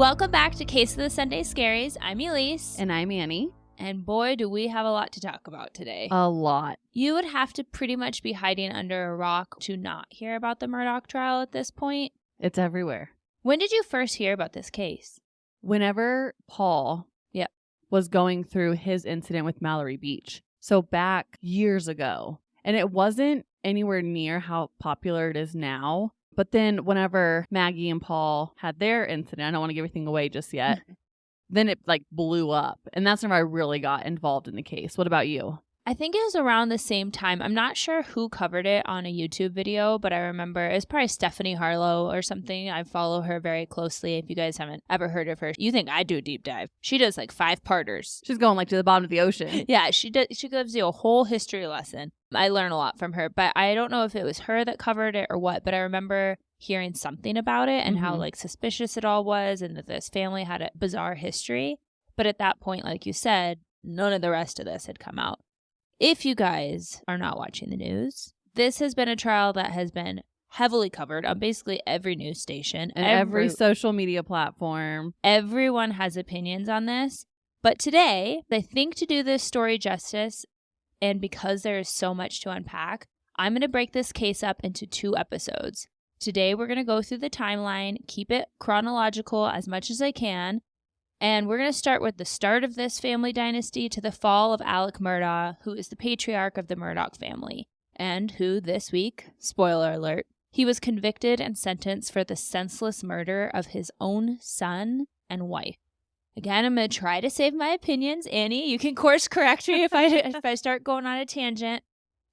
Welcome back to Case of the Sunday Scaries. I'm Elyse. And I'm Annie. And boy, do we have a lot to talk about today. A lot. You would have to pretty much be hiding under a rock to not hear about the Murdaugh trial at this point. It's everywhere. When did you first hear about this case? Whenever Paul was going through his incident with Mallory Beach. So back years ago. And it wasn't anywhere near how popular it is now. But then whenever Maggie and Paul had their incident, I don't want to give everything away just yet, then it blew up. And that's when I really got involved in the case. What about you? I think it was around the same time. I'm not sure who covered it on a YouTube video, but I remember it was probably Stephanie Harlow or something. I follow her very closely. If you guys haven't ever heard of her, you think I do a deep dive. She does 5-parters. She's going to the bottom of the ocean. Yeah, she does. She gives you a whole history lesson. I learn a lot from her, but I don't know if it was her that covered it or what, but I remember hearing something about it and how suspicious it all was and that this family had a bizarre history. But at that point, like you said, none of the rest of this had come out. If you guys are not watching the news, this has been a trial that has been heavily covered on basically every news station. And every social media platform. Everyone has opinions on this. But today, I think to do this story justice, and because there is so much to unpack, I'm going to break this case up into 2 episodes. Today, we're going to go through the timeline, keep it chronological as much as I can. And we're going to start with the start of this family dynasty to the fall of Alec Murdaugh, who is the patriarch of the Murdaugh family, and who this week, spoiler alert, he was convicted and sentenced for the senseless murder of his own son and wife. Again, I'm going to try to save my opinions. Annie, you can course correct me if I start going on a tangent.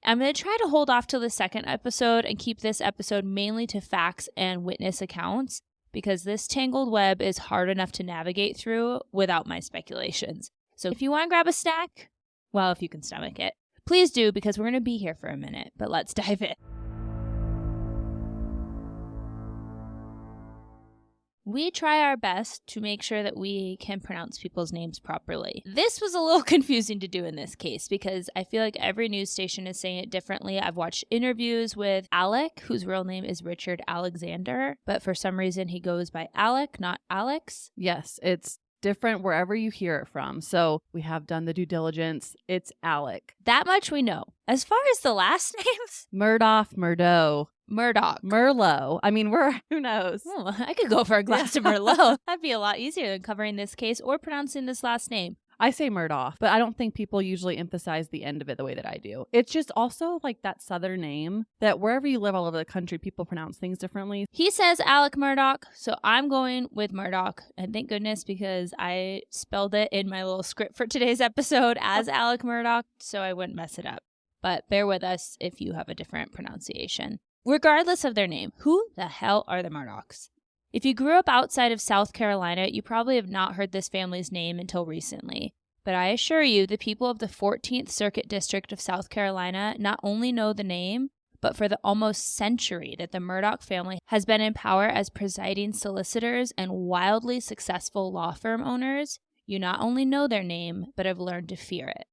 I'm going to try to hold off till the second episode and keep this episode mainly to facts and witness accounts, because this tangled web is hard enough to navigate through without my speculations. So if you want to grab a snack, well, if you can stomach it, please do, because we're going to be here for a minute, but let's dive in. We try our best to make sure that we can pronounce people's names properly. This was a little confusing to do in this case because I feel like every news station is saying it differently. I've watched interviews with Alec, whose real name is Richard Alexander, but for some reason he goes by Alec, not Alex. Yes, it's different wherever you hear it from. So we have done the due diligence. It's Alec. That much we know. As far as the last names, Murdaugh, Murdaugh. Murdaugh. I mean, who knows? Oh, I could go for a glass of Merlot. That'd be a lot easier than covering this case or pronouncing this last name. I say Murdaugh, but I don't think people usually emphasize the end of it the way that I do. It's just also that southern name that wherever you live all over the country, people pronounce things differently. He says Alec Murdaugh, so I'm going with Murdaugh. And thank goodness, because I spelled it in my little script for today's episode as Alec Murdaugh, so I wouldn't mess it up. But bear with us if you have a different pronunciation. Regardless of their name, who the hell are the Murdaughs? If you grew up outside of South Carolina, you probably have not heard this family's name until recently. But I assure you, the people of the 14th Circuit District of South Carolina not only know the name, but for the almost century that the Murdaugh family has been in power as presiding solicitors and wildly successful law firm owners, you not only know their name, but have learned to fear it.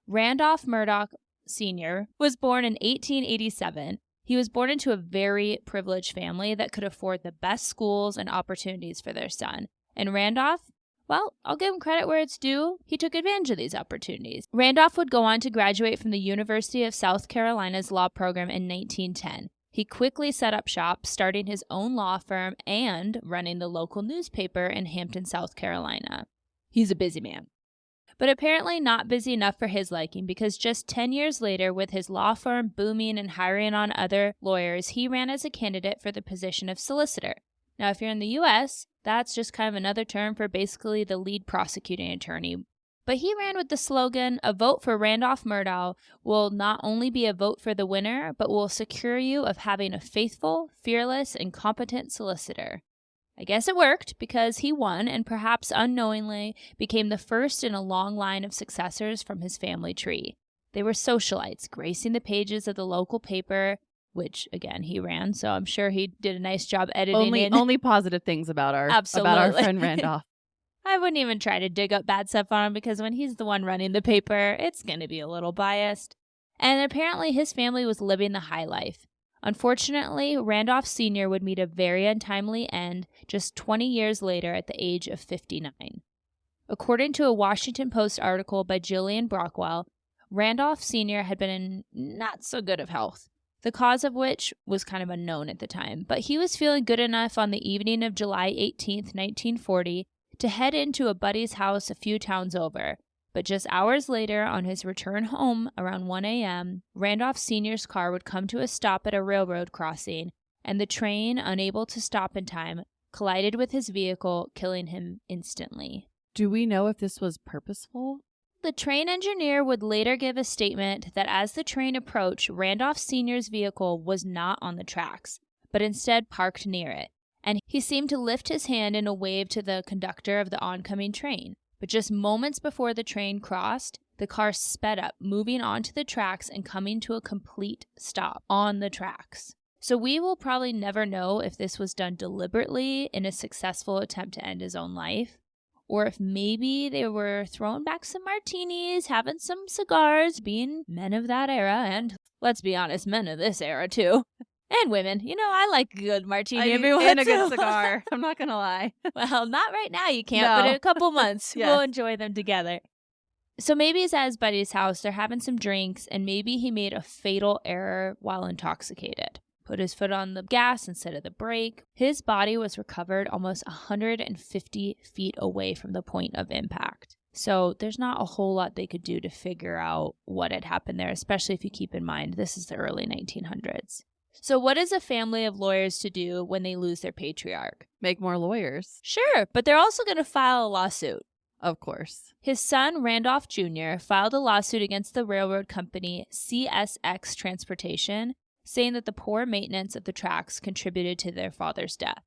Randolph Murdaugh Sr. was born in 1887. He was born into a very privileged family that could afford the best schools and opportunities for their son. And Randolph, well, I'll give him credit where it's due. He took advantage of these opportunities. Randolph would go on to graduate from the University of South Carolina's law program in 1910. He quickly set up shop, starting his own law firm and running the local newspaper in Hampton, South Carolina. He's a busy man. But apparently not busy enough for his liking, because just 10 years later, with his law firm booming and hiring on other lawyers, he ran as a candidate for the position of solicitor. Now, if you're in the U.S., that's just kind of another term for basically the lead prosecuting attorney. But he ran with the slogan, "A vote for Randolph Murdaugh will not only be a vote for the winner, but will secure you of having a faithful, fearless, and competent solicitor." I guess it worked, because he won and perhaps unknowingly became the first in a long line of successors from his family tree. They were socialites, gracing the pages of the local paper, which, again, he ran, so I'm sure he did a nice job editing Only positive things about our friend Randolph. I wouldn't even try to dig up bad stuff on him, because when he's the one running the paper, it's going to be a little biased. And apparently his family was living the high life. Unfortunately, Randolph Sr. would meet a very untimely end just 20 years later at the age of 59. According to a Washington Post article by Jillian Brockwell, Randolph Sr. had been in not so good of health, the cause of which was kind of unknown at the time, but he was feeling good enough on the evening of July 18, 1940, to head into a buddy's house a few towns over. But just hours later, on his return home around 1 a.m., Randolph Sr.'s car would come to a stop at a railroad crossing, and the train, unable to stop in time, collided with his vehicle, killing him instantly. Do we know if this was purposeful? The train engineer would later give a statement that as the train approached, Randolph Sr.'s vehicle was not on the tracks, but instead parked near it, and he seemed to lift his hand in a wave to the conductor of the oncoming train. But just moments before the train crossed, the car sped up, moving onto the tracks and coming to a complete stop on the tracks. So we will probably never know if this was done deliberately in a successful attempt to end his own life, or if maybe they were throwing back some martinis, having some cigars, being men of that era, and let's be honest, men of this era too. And women. You know, I like a good martini every once and a in good cigar. I'm not going to lie. Well, not right now, you can't, No. but in a couple months, Yes. we'll enjoy them together. So maybe he's at his buddy's house, they're having some drinks, and maybe he made a fatal error while intoxicated. Put his foot on the gas instead of the brake. His body was recovered almost 150 feet away from the point of impact. So there's not a whole lot they could do to figure out what had happened there, especially if you keep in mind this is the early 1900s. So what is a family of lawyers to do when they lose their patriarch? Make more lawyers. Sure, but they're also going to file a lawsuit. Of course. His son, Randolph Jr., filed a lawsuit against the railroad company CSX Transportation, saying that the poor maintenance of the tracks contributed to their father's death.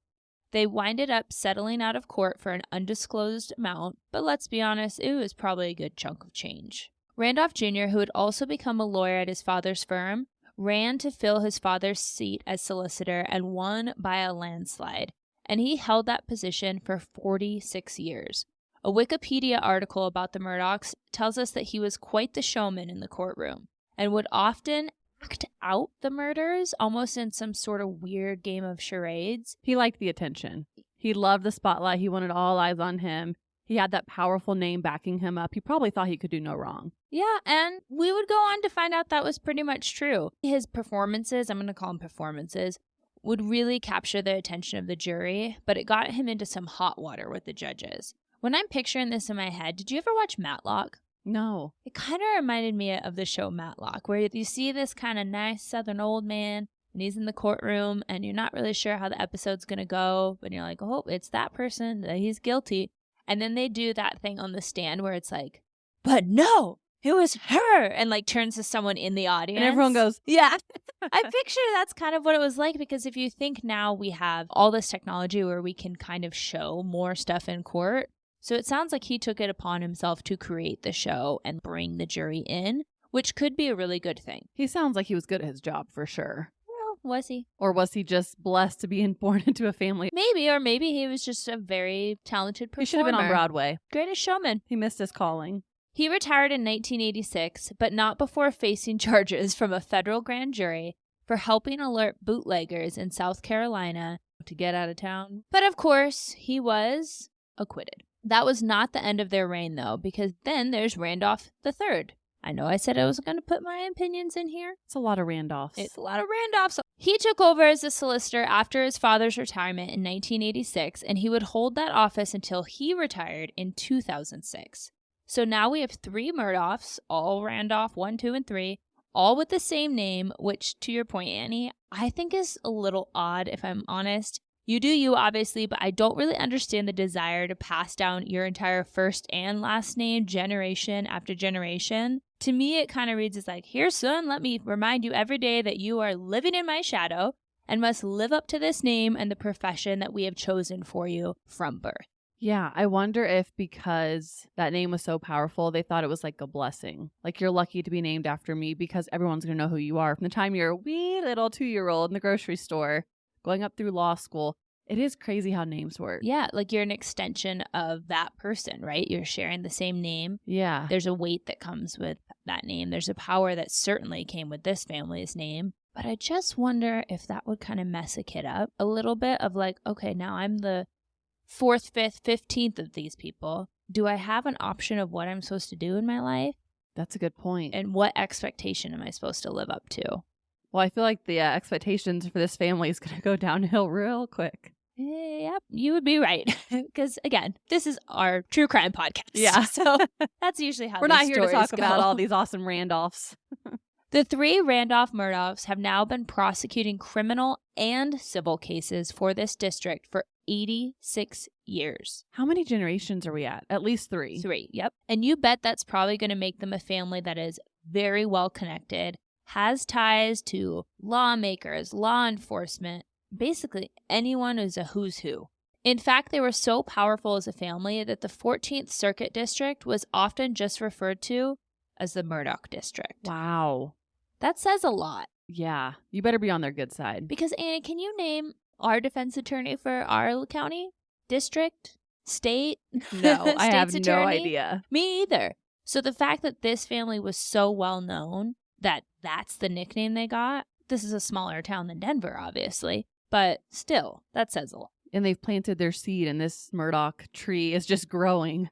They winded up settling out of court for an undisclosed amount, but let's be honest, it was probably a good chunk of change. Randolph Jr., who had also become a lawyer at his father's firm, ran to fill his father's seat as solicitor and won by a landslide, and he held that position for 46 years. A Wikipedia article about the Murdaughs tells us that he was quite the showman in the courtroom and would often act out the murders almost in some sort of weird game of charades. He liked the attention. He loved the spotlight. He wanted all eyes on him. He had that powerful name backing him up. He probably thought he could do no wrong. Yeah, and we would go on to find out that was pretty much true. His performances, I'm going to call them performances, would really capture the attention of the jury, but it got him into some hot water with the judges. When I'm picturing this in my head, did you ever watch Matlock? No. It kind of reminded me of the show Matlock, where you see this kind of nice southern old man, and he's in the courtroom, and you're not really sure how the episode's going to go, but you're like, oh, it's that person, that he's guilty. And then they do that thing on the stand where it's like, but no, it was her, and like turns to someone in the audience. And everyone goes, yeah. I picture that's kind of what it was like, because if you think now we have all this technology where we can kind of show more stuff in court. So it sounds like he took it upon himself to create the show and bring the jury in, which could be a really good thing. he sounds like he was good at his job for sure. Well, was he? Or was he just blessed to be born into a family? Maybe, or maybe he was just a very talented performer. He should have been on Broadway. Greatest showman. He missed his calling. He retired in 1986, but not before facing charges from a federal grand jury for helping alert bootleggers in South Carolina to get out of town. But of course, he was acquitted. That was not the end of their reign, though, because then there's Randolph III. I know I said I was going to put my opinions in here. It's a lot of Randolphs. It's a lot of Randolphs. He took over as a solicitor after his father's retirement in 1986, and he would hold that office until he retired in 2006. So now we have 3 Murdaughs, all Randolph 1, 2, and 3, all with the same name, which, to your point, Annie, I think is a little odd, if I'm honest. You do you, obviously, but I don't really understand the desire to pass down your entire first and last name generation after generation. To me, it kind of reads as like, here, son, let me remind you every day that you are living in my shadow and must live up to this name and the profession that we have chosen for you from birth. Yeah, I wonder if because that name was so powerful, they thought it was like a blessing. Like, you're lucky to be named after me because everyone's going to know who you are from the time you're a wee little 2-year-old in the grocery store going up through law school. It is crazy how names work. Yeah, like you're an extension of that person, right? You're sharing the same name. Yeah. There's a weight that comes with that name. There's a power that certainly came with this family's name. But I just wonder if that would kind of mess a kid up a little bit of like, okay, now I'm the 4th, 5th, 15th of these people. Do I have an option of what I'm supposed to do in my life? That's a good point. And what expectation am I supposed to live up to? Well, I feel like the expectations for this family is going to go downhill real quick. Yep, you would be right. Because, again, this is our true crime podcast. Yeah. So that's usually how we're not here to talk about all these awesome Randolphs. The 3 Randolph Murdaughs have now been prosecuting criminal and civil cases for this district for 86 years. How many generations are we at? At least 3. 3, yep. And you bet that's probably going to make them a family that is very well connected, has ties to lawmakers, law enforcement, basically anyone who's a who's who. In fact, they were so powerful as a family that the 14th Circuit District was often just referred to as the Murdaugh District. Wow. That says a lot. Yeah. You better be on their good side. Because, Annie, can you name our defense attorney for our county? District? State? No, I have State's no attorney? idea. Me either. So the fact that this family was so well known that that's the nickname they got, this is a smaller town than Denver, obviously. But still, that says a lot. And they've planted their seed, and this Murdaugh tree is just growing.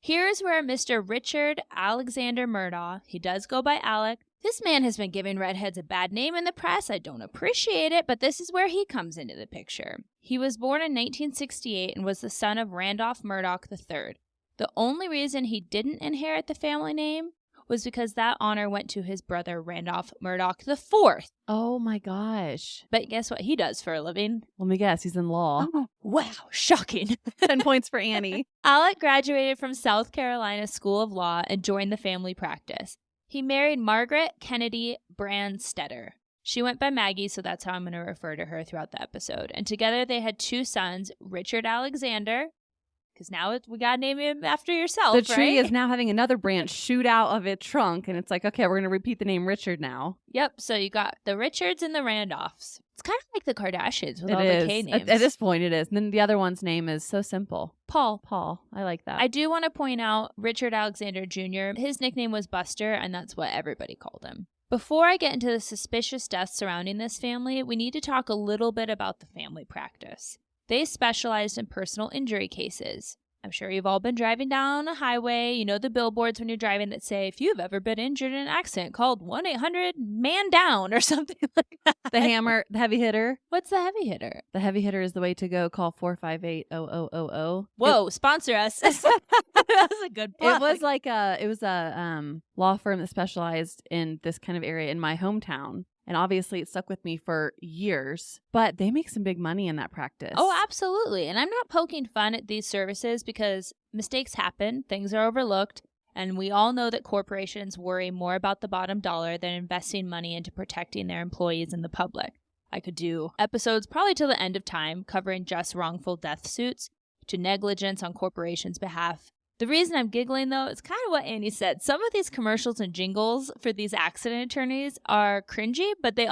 Here's where Mr. Richard Alexander Murdaugh, he does go by Alec. This man has been giving redheads a bad name in the press. I don't appreciate it, but this is where he comes into the picture. He was born in 1968 and was the son of Randolph Murdaugh III. The only reason he didn't inherit the family name was because that honor went to his brother Randolph Murdaugh IV. Oh my gosh. But guess what he does for a living? Let me guess, he's in law. Oh, wow, shocking. 10 points for Annie. Alec graduated from South Carolina School of Law and joined the family practice. He married Margaret Kennedy Brandstetter. She went by Maggie, so that's how I'm going to refer to her throughout the episode. And together they had 2 sons, Richard Alexander, because now we got to name him after yourself, The tree right? is now having another branch shoot out of its trunk, and it's like, okay, we're going to repeat the name Richard now. Yep, so you got the Richards and the Randolphs. It's kind of like the Kardashians with It all is. the K names. At this point, it is. And then the other one's name is so simple. Paul. I like that. I do want to point out Richard Alexander Jr., his nickname was Buster, and that's what everybody called him. Before I get into the suspicious deaths surrounding this family, we need to talk a little bit about the family practice. They specialized in personal injury cases. I'm sure you've all been driving down a highway. You know the billboards when you're driving that say, if you've ever been injured in an accident, called 1-800-MAN-DOWN or something like that. The hammer, the heavy hitter. What's the heavy hitter? The heavy hitter is the way to go. Call 458-0000. Whoa, sponsor us. That was a good plug. It was like a law firm that specialized in this kind of area in my hometown. And obviously it stuck with me for years, but they make some big money in that practice. Oh, absolutely. And I'm not poking fun at these services because mistakes happen, things are overlooked, and we all know that corporations worry more about the bottom dollar than investing money into protecting their employees and the public. I could do episodes probably till the end of time covering just wrongful death suits to negligence on corporations' behalf. The reason I'm giggling, though, is kind of what Annie said. Some of these commercials and jingles for these accident attorneys are cringy, but they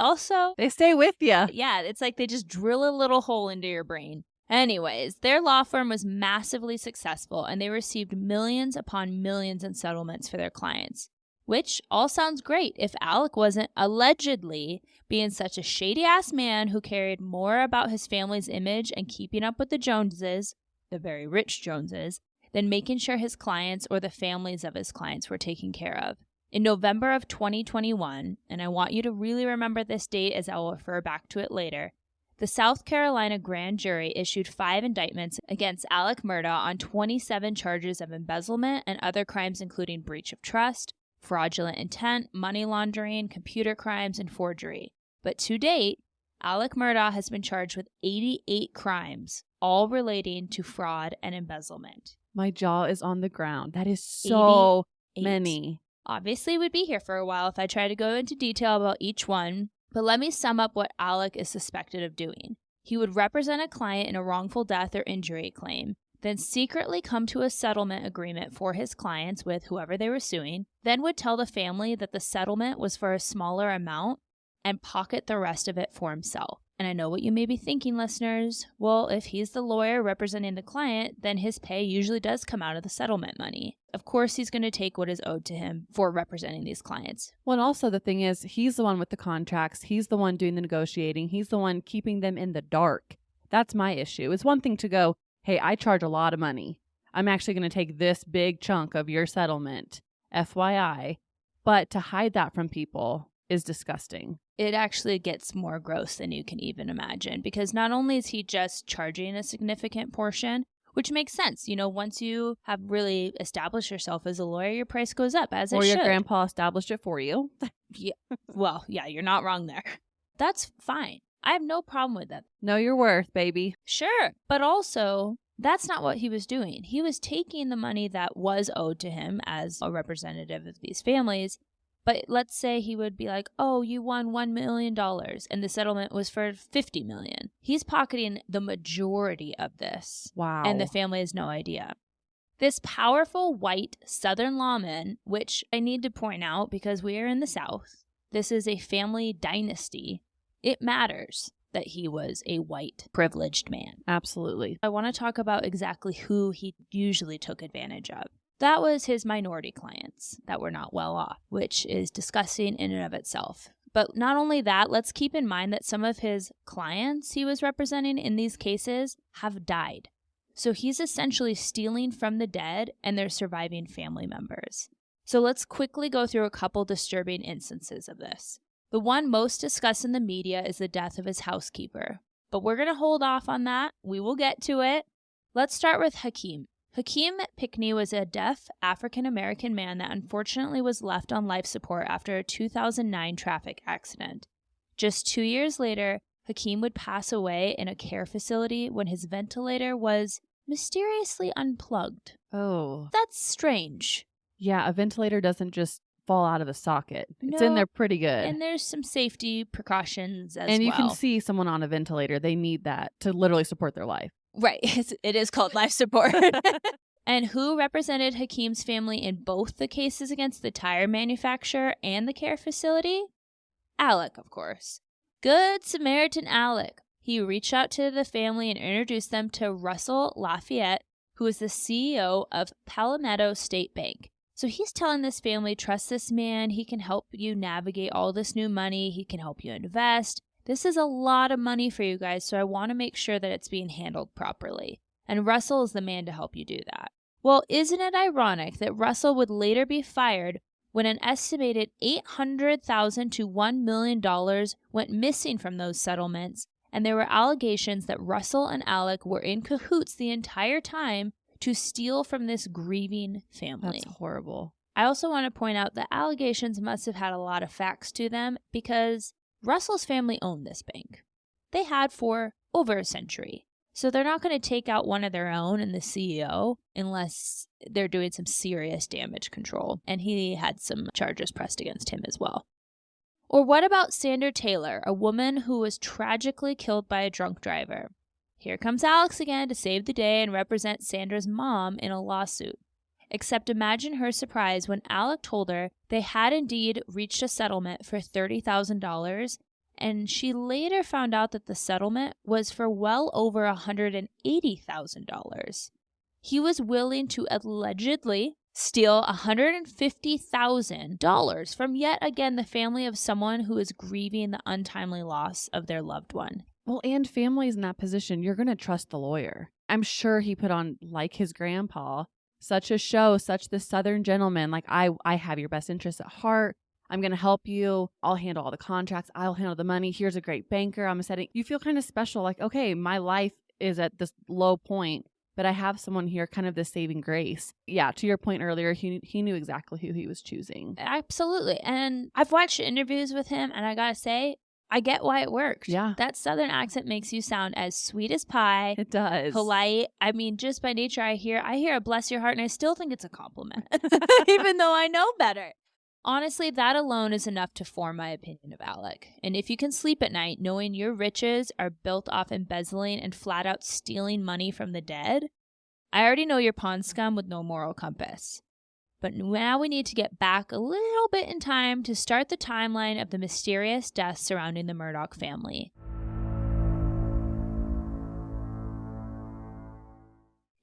stay with you. Yeah, it's like they just drill a little hole into your brain. Anyways, their law firm was massively successful, and they received millions upon millions in settlements for their clients. Which all sounds great if Alec wasn't allegedly being such a shady-ass man who cared more about his family's image and keeping up with the Joneses, the very rich Joneses, than making sure his clients or the families of his clients were taken care of. In November of 2021, and I want you to really remember this date as I will refer back to it later, the South Carolina grand jury issued 5 indictments against Alec Murdaugh on 27 charges of embezzlement and other crimes including breach of trust, fraudulent intent, money laundering, computer crimes, and forgery. But to date, Alec Murdaugh has been charged with 88 crimes, all relating to fraud and embezzlement. My jaw is on the ground. That is so 88. many. Obviously, we'd be here for a while if I try to go into detail about each one, but let me sum up what Alec is suspected of doing. He would represent a client in a wrongful death or injury claim, then secretly come to a settlement agreement for his clients with whoever they were suing, then would tell the family that the settlement was for a smaller amount and pocket the rest of it for himself. And I know what you may be thinking, listeners. Well, if he's the lawyer representing the client, then his pay usually does come out of the settlement money. Of course, he's going to take what is owed to him for representing these clients. Well, and also the thing is, he's the one with the contracts. He's the one doing the negotiating. He's the one keeping them in the dark. That's my issue. It's one thing to go, hey, I charge a lot of money. I'm actually going to take this big chunk of your settlement, FYI. But to hide that from people is disgusting. It actually gets more gross than you can even imagine, because not only is he just charging a significant portion, which makes sense. You know, once you have really established yourself as a lawyer, your price goes up, as it should. Or your grandpa established it for you. Yeah. Well, yeah, you're not wrong there. That's fine. I have no problem with that. Know your worth, baby. Sure. But also, that's not what he was doing. He was taking the money that was owed to him as a representative of these families. But let's say he would be like, oh, you won $1 million and the settlement was for $50 million. He's pocketing the majority of this. Wow. And the family has no idea. This powerful white Southern lawman, which I need to point out because we are in the South, this is a family dynasty. It matters that he was a white privileged man. Absolutely. I want to talk about exactly who he usually took advantage of. That was his minority clients that were not well off, which is disgusting in and of itself. But not only that, let's keep in mind that some of his clients he was representing in these cases have died. So he's essentially stealing from the dead and their surviving family members. So let's quickly go through a couple disturbing instances of this. The one most discussed in the media is the death of his housekeeper. But we're going to hold off on that. We will get to it. Let's start with Hakeem. Hakeem Pickney was a deaf African-American man that unfortunately was left on life support after a 2009 traffic accident. Just 2 years later, Hakeem would pass away in a care facility when his ventilator was mysteriously unplugged. Oh. That's strange. Yeah, a ventilator doesn't just fall out of the socket. It's in there pretty good. And there's some safety precautions as well. And you can see someone on a ventilator. They need that to literally support their life. Right. It is called life support. And who represented Hakeem's family in both the cases against the tire manufacturer and the care facility? Alec, of course. Good Samaritan Alec. He reached out to the family and introduced them to Russell Lafayette, who is the CEO of Palmetto State Bank. So he's telling this family, trust this man. He can help you navigate all this new money. He can help you invest. This is a lot of money for you guys, so I want to make sure that it's being handled properly. And Russell is the man to help you do that. Well, isn't it ironic that Russell would later be fired when an estimated $800,000 to $1 million went missing from those settlements, and there were allegations that Russell and Alec were in cahoots the entire time to steal from this grieving family. That's horrible. I also want to point out that allegations must have had a lot of facts to them because Russell's family owned this bank. They had for over a century. So they're not going to take out one of their own and the CEO unless they're doing some serious damage control. And he had some charges pressed against him as well. Or what about Sandra Taylor, a woman who was tragically killed by a drunk driver? Here comes Alex again to save the day and represent Sandra's mom in a lawsuit. Except imagine her surprise when Alec told her they had indeed reached a settlement for $30,000, and she later found out that the settlement was for well over $180,000. He was willing to allegedly steal $150,000 from yet again the family of someone who is grieving the untimely loss of their loved one. Well, and families in that position, you're going to trust the lawyer. I'm sure he put on, like his grandpa, such a show, such the Southern gentleman, like, I have your best interests at heart. I'm going to help you. I'll handle all the contracts. I'll handle the money. Here's a great banker. I'm setting. You feel kind of special, like, okay, my life is at this low point, but I have someone here, kind of the saving grace. Yeah, to your point earlier, he knew exactly who he was choosing. Absolutely. And I've watched interviews with him, and I got to say, I get why it worked. Yeah. That Southern accent makes you sound as sweet as pie. It does. Polite. I mean, just by nature, I hear a bless your heart, and I still think it's a compliment, even though I know better. Honestly, that alone is enough to form my opinion of Alec. And if you can sleep at night knowing your riches are built off embezzling and flat out stealing money from the dead, I already know you're pond scum with no moral compass. But now we need to get back a little bit in time to start the timeline of the mysterious deaths surrounding the Murdaugh family.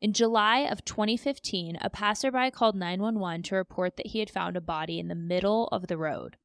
In July of 2015, a passerby called 911 to report that he had found a body in the middle of the road.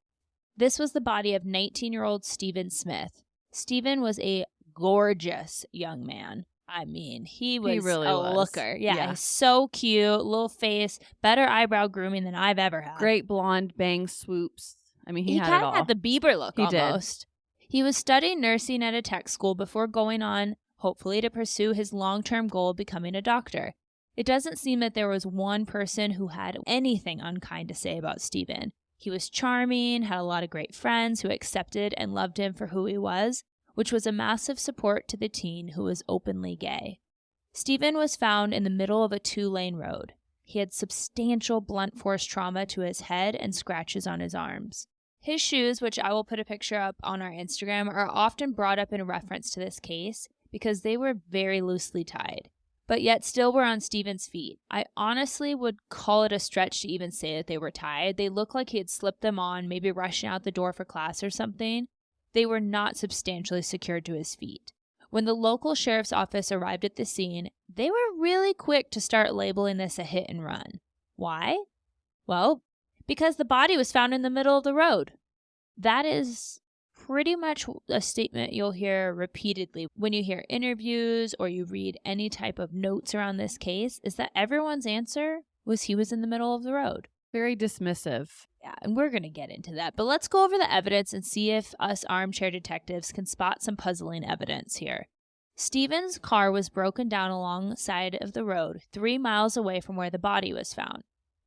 This was the body of 19-year-old Stephen Smith. Stephen was a gorgeous young man. I mean, he really was. Looker. Yeah, he's so cute, little face, better eyebrow grooming than I've ever had. Great blonde bang swoops. I mean, he had it all. He kind of had the Bieber look almost. He was studying nursing at a tech school before going on, hopefully, to pursue his long-term goal of becoming a doctor. It doesn't seem that there was one person who had anything unkind to say about Stephen. He was charming, had a lot of great friends who accepted and loved him for who he was, which was a massive support to the teen who was openly gay. Stephen was found in the middle of a 2-lane road. He had substantial blunt force trauma to his head and scratches on his arms. His shoes, which I will put a picture up on our Instagram, are often brought up in reference to this case because they were very loosely tied, but yet still were on Stephen's feet. I honestly would call it a stretch to even say that they were tied. They looked like he had slipped them on, maybe rushing out the door for class or something. They were not substantially secured to his feet. When the local sheriff's office arrived at the scene, they were really quick to start labeling this a hit and run. Why? Well, because the body was found in the middle of the road. That is pretty much a statement you'll hear repeatedly when you hear interviews or you read any type of notes around this case, is that everyone's answer was he was in the middle of the road. Very dismissive. Yeah, and we're going to get into that. But let's go over the evidence and see if us armchair detectives can spot some puzzling evidence here. Stephen's car was broken down alongside of the road 3 miles away from where the body was found.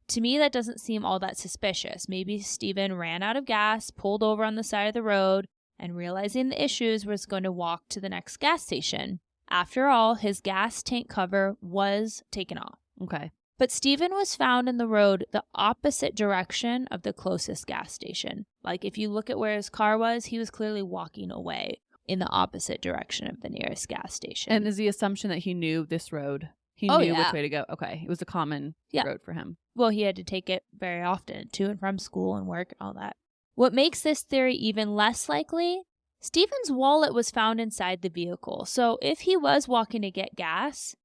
To me, that doesn't seem all that suspicious. Maybe Stephen ran out of gas, pulled over on the side of the road, and realizing the issues was going to walk to the next gas station. After all, his gas tank cover was taken off. Okay. But Stephen was found in the road the opposite direction of the closest gas station. Like, if you look at where his car was, he was clearly walking away in the opposite direction of the nearest gas station. And is the assumption that he knew this road? He knew which way to go. Okay. It was a common road for him. Well, he had to take it very often to and from school and work and all that. What makes this theory even less likely? Stephen's wallet was found inside the vehicle. So if he was walking to get gas,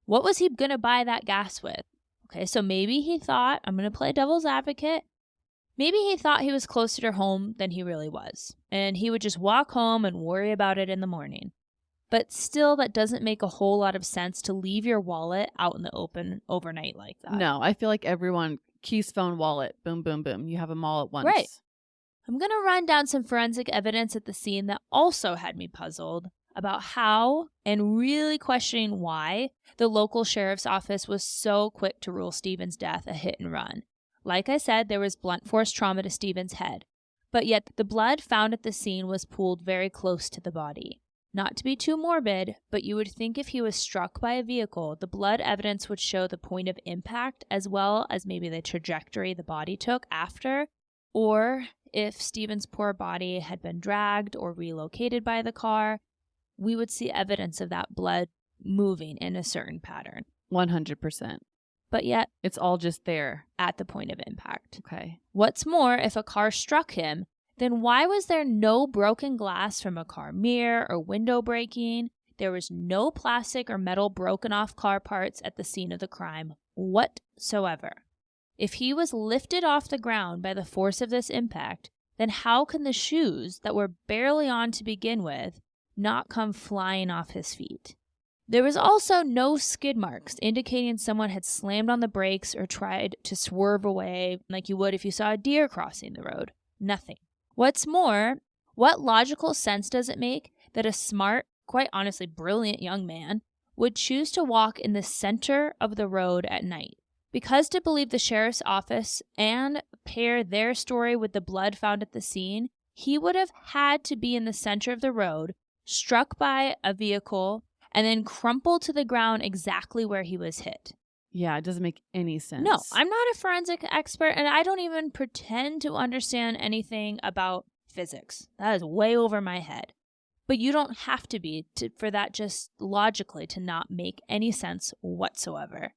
what was he going to buy that gas with? Okay, so maybe he thought, I'm going to play devil's advocate. Maybe he thought he was closer to home than he really was. And he would just walk home and worry about it in the morning. But still, that doesn't make a whole lot of sense to leave your wallet out in the open overnight like that. No, I feel like everyone, keys, phone, wallet, boom, boom, boom. You have them all at once. Right. I'm going to run down some forensic evidence at the scene that also had me puzzled about how, and really questioning why, the local sheriff's office was so quick to rule Stephen's death a hit and run. Like I said, there was blunt force trauma to Stephen's head, but yet the blood found at the scene was pooled very close to the body. Not to be too morbid, but you would think if he was struck by a vehicle, the blood evidence would show the point of impact as well as maybe the trajectory the body took after, or if Stephen's poor body had been dragged or relocated by the car, we would see evidence of that blood moving in a certain pattern. 100%. But yet, it's all just there at the point of impact. Okay. What's more, if a car struck him, then why was there no broken glass from a car mirror or window breaking? There was no plastic or metal broken off car parts at the scene of the crime whatsoever. If he was lifted off the ground by the force of this impact, then how can the shoes that were barely on to begin with not come flying off his feet? There was also no skid marks indicating someone had slammed on the brakes or tried to swerve away like you would if you saw a deer crossing the road. Nothing. What's more, what logical sense does it make that a smart, quite honestly brilliant young man would choose to walk in the center of the road at night? Because to believe the sheriff's office and pair their story with the blood found at the scene, he would have had to be in the center of the road, struck by a vehicle, and then crumpled to the ground exactly where he was hit. Yeah, it doesn't make any sense. No, I'm not a forensic expert, and I don't even pretend to understand anything about physics. That is way over my head. But you don't have to be for that just logically to not make any sense whatsoever.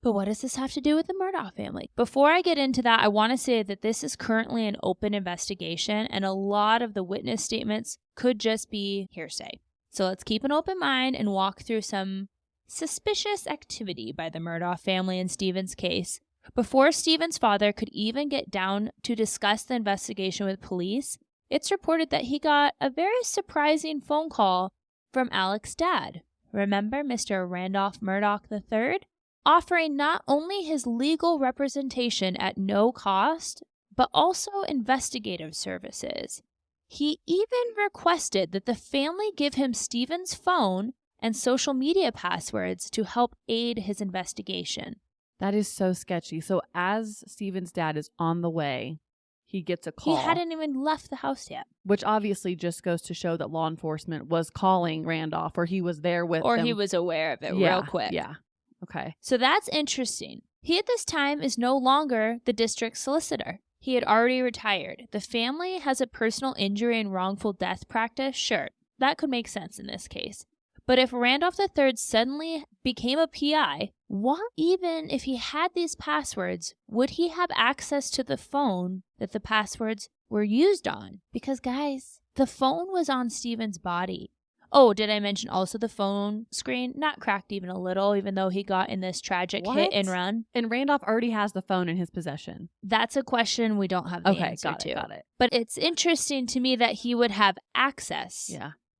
But what does this have to do with the Murdaugh family? Before I get into that, I want to say that this is currently an open investigation, and a lot of the witness statements could just be hearsay. So let's keep an open mind and walk through some suspicious activity by the Murdaugh family in Stephen's case. Before Stephen's father could even get down to discuss the investigation with police, it's reported that he got a very surprising phone call from Alec's dad. Remember Mr. Randolph Murdaugh III? Offering not only his legal representation at no cost, but also investigative services. He even requested that the family give him Stephen's phone and social media passwords to help aid his investigation. That is so sketchy. So as Stephen's dad is on the way, he gets a call. He hadn't even left the house yet. Which obviously just goes to show that law enforcement was calling Randolph, or he was there with Or them. he was aware of it real quick. Yeah. Okay. So that's interesting. He at this time is no longer the district solicitor. He had already retired. The family has a personal injury and wrongful death practice. Sure, that could make sense in this case. But if Randolph III suddenly became a PI, what even if he had these passwords, would he have access to the phone that the passwords were used on? Because guys, the phone was on Stephen's body. Oh, did I mention also the phone screen? Not cracked even a little, even though he got in this tragic hit and run. And Randolph already has the phone in his possession. That's a question we don't have the answer to. Got it. But it's interesting to me that he would have access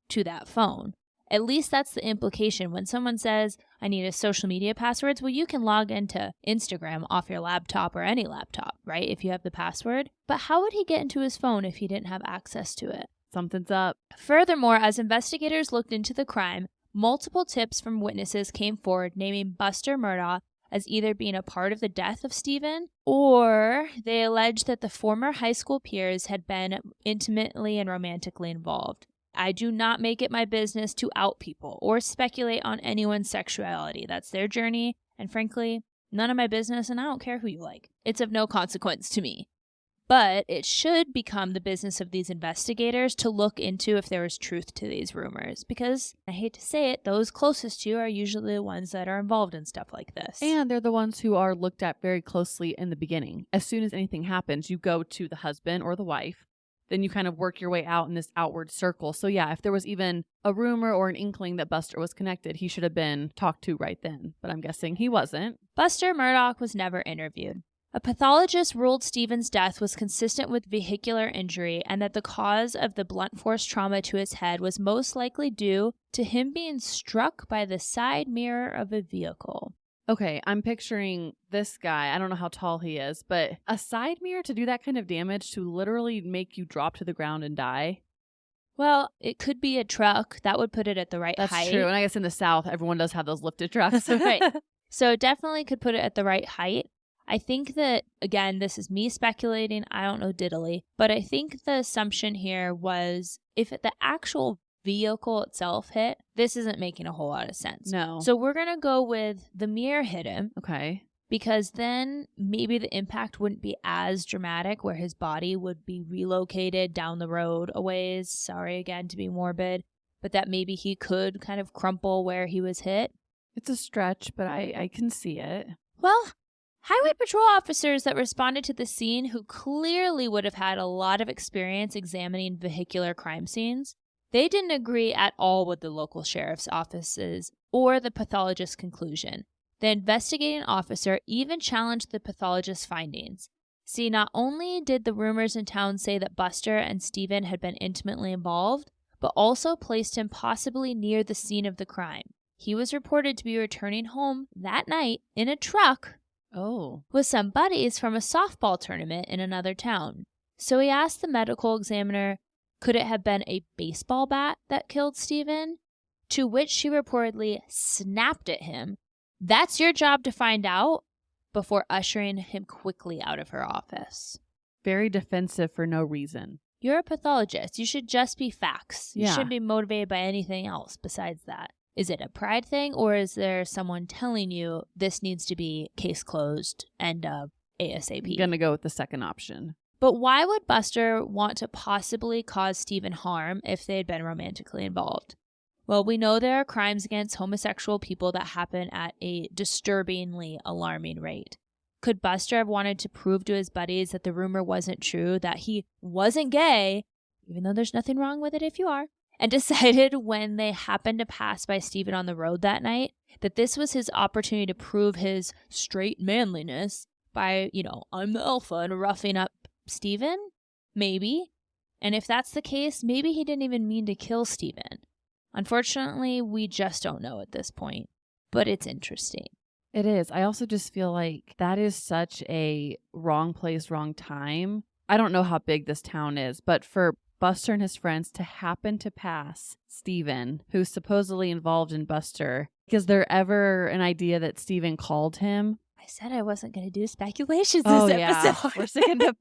to that phone. At least that's the implication. When someone says, I need a social media passwords, well, you can log into Instagram off your laptop or any laptop, right? If you have the password. But how would he get into his phone if he didn't have access to it? Something's up. Furthermore, as investigators looked into the crime, multiple tips from witnesses came forward naming Buster Murdaugh as either being a part of the death of Stephen, or they alleged that the former high school peers had been intimately and romantically involved. I do not make it my business to out people or speculate on anyone's sexuality. That's their journey, and frankly, none of my business, and I don't care who you like. It's of no consequence to me. But it should become the business of these investigators to look into if there is truth to these rumors. Because, I hate to say it, those closest to you are usually the ones that are involved in stuff like this. And they're the ones who are looked at very closely in the beginning. As soon as anything happens, you go to the husband or the wife. Then you kind of work your way out in this outward circle. So yeah, if there was even a rumor or an inkling that Buster was connected, he should have been talked to right then. But I'm guessing he wasn't. Buster Murdaugh was never interviewed. A pathologist ruled Stephen's death was consistent with vehicular injury and that the cause of the blunt force trauma to his head was most likely due to him being struck by the side mirror of a vehicle. Okay, I'm picturing this guy. I don't know how tall he is, but a side mirror to do that kind of damage, to literally make you drop to the ground and die? Well, it could be a truck. That would put it at the right height. That's true. And I guess in the South, everyone does have those lifted trucks. Right. So it definitely could put it at the right height. I think that, again, this is me speculating. I don't know diddly. But I think the assumption here was if the actual vehicle itself hit, this isn't making a whole lot of sense. No. So we're going to go with the mirror hit him. Okay. Because then maybe the impact wouldn't be as dramatic where his body would be relocated down the road a ways. Sorry again to be morbid. But that maybe he could kind of crumple where he was hit. It's a stretch, but I can see it. Well, highway patrol officers that responded to the scene, who clearly would have had a lot of experience examining vehicular crime scenes, they didn't agree at all with the local sheriff's offices or the pathologist's conclusion. The investigating officer even challenged the pathologist's findings. See, not only did the rumors in town say that Buster and Stephen had been intimately involved, but also placed him possibly near the scene of the crime. He was reported to be returning home that night in a truck with some buddies from a softball tournament in another town. So he asked the medical examiner, could it have been a baseball bat that killed Stephen? To which she reportedly snapped at him, "That's your job to find out," before ushering him quickly out of her office. Very defensive for no reason. You're a pathologist. You should just be facts. You Yeah. shouldn't be motivated by anything else besides that. Is it a pride thing, or is there someone telling you this needs to be case closed, end of, ASAP? I'm going to go with the second option. But why would Buster want to possibly cause Stephen harm if they had been romantically involved? Well, we know there are crimes against homosexual people that happen at a disturbingly alarming rate. Could Buster have wanted to prove to his buddies that the rumor wasn't true, that he wasn't gay, even though there's nothing wrong with it if you are, and decided when they happened to pass by Stephen on the road that night that this was his opportunity to prove his straight manliness by, I'm the alpha and roughing up Stephen? Maybe. And if that's the case, maybe he didn't even mean to kill Stephen. Unfortunately, we just don't know at this point, but it's interesting. It is. I also just feel like that is such a wrong place, wrong time. I don't know how big this town is, but for Buster and his friends to happen to pass Stephen, who's supposedly involved in Buster, is there ever an idea that Stephen called him? I said I wasn't going to do speculations this episode. We're sticking to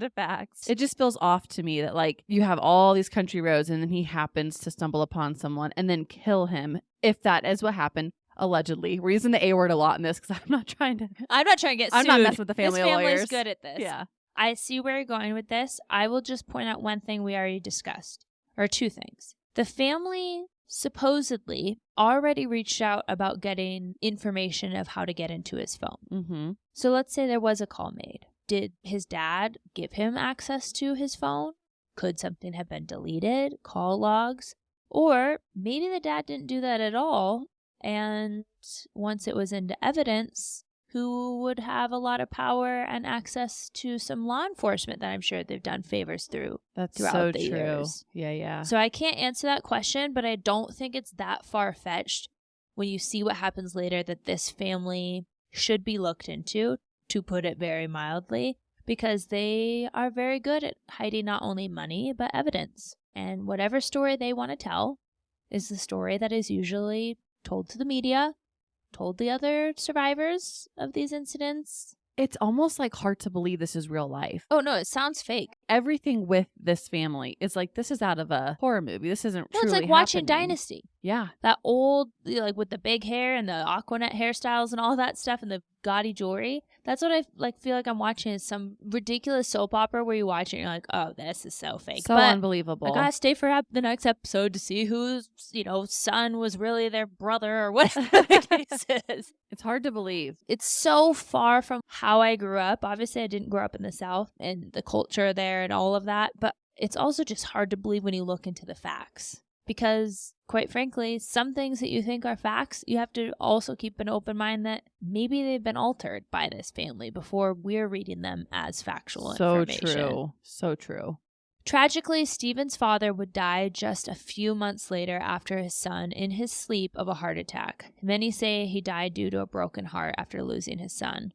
facts. It just feels off to me that like you have all these country roads and then he happens to stumble upon someone and then kill him. If that is what happened, allegedly. We're using the A word a lot in this because I'm not trying to get sued. I'm not messing with the family lawyers. This family's good at this. Yeah. I see where you're going with this. I will just point out one thing we already discussed, or two things. The family supposedly already reached out about getting information of how to get into his phone. Mm-hmm. So let's say there was a call made. Did his dad give him access to his phone? Could something have been deleted? Call logs? Or maybe the dad didn't do that at all, and once it was into evidence, who would have a lot of power and access to some law enforcement that I'm sure they've done favors through. That's throughout so the true. Years. Yeah. So I can't answer that question, but I don't think it's that far-fetched when you see what happens later that this family should be looked into, to put it very mildly, because they are very good at hiding not only money, but evidence. And whatever story they want to tell is the story that is usually told to the media, told the other survivors of these incidents. It's almost like hard to believe this is real life. Oh, no, it sounds fake. Everything with this family is like, this is out of a horror movie. This isn't truly It's like watching happening. Dynasty. Yeah. That old, like with the big hair and the Aquanet hairstyles and all that stuff and the gaudy jewelry. That's what I feel like I'm watching, is some ridiculous soap opera where you watch it and you're like, oh, this is so fake. So unbelievable. I gotta stay for the next episode to see whose, son was really their brother or whatever the case is. It's hard to believe. It's so far from how I grew up. Obviously, I didn't grow up in the South and the culture there and all of that, but it's also just hard to believe when you look into the facts. Because, quite frankly, some things that you think are facts, you have to also keep an open mind that maybe they've been altered by this family before we're reading them as factual information. So true. Tragically, Stephen's father would die just a few months later after his son, in his sleep, of a heart attack. Many say he died due to a broken heart after losing his son.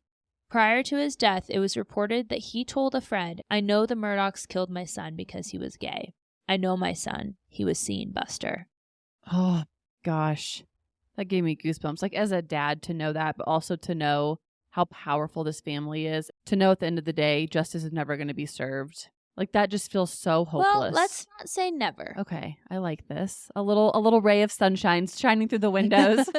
Prior to his death, it was reported that he told a friend, "I know the Murdaughs killed my son because he was gay. I know my son. He was seeing Buster." Oh, gosh. That gave me goosebumps. Like, as a dad, to know that, but also to know how powerful this family is. To know at the end of the day, justice is never going to be served. Like, that just feels so hopeless. Well, let's not say never. Okay, I like this. A little ray of sunshine shining through the windows.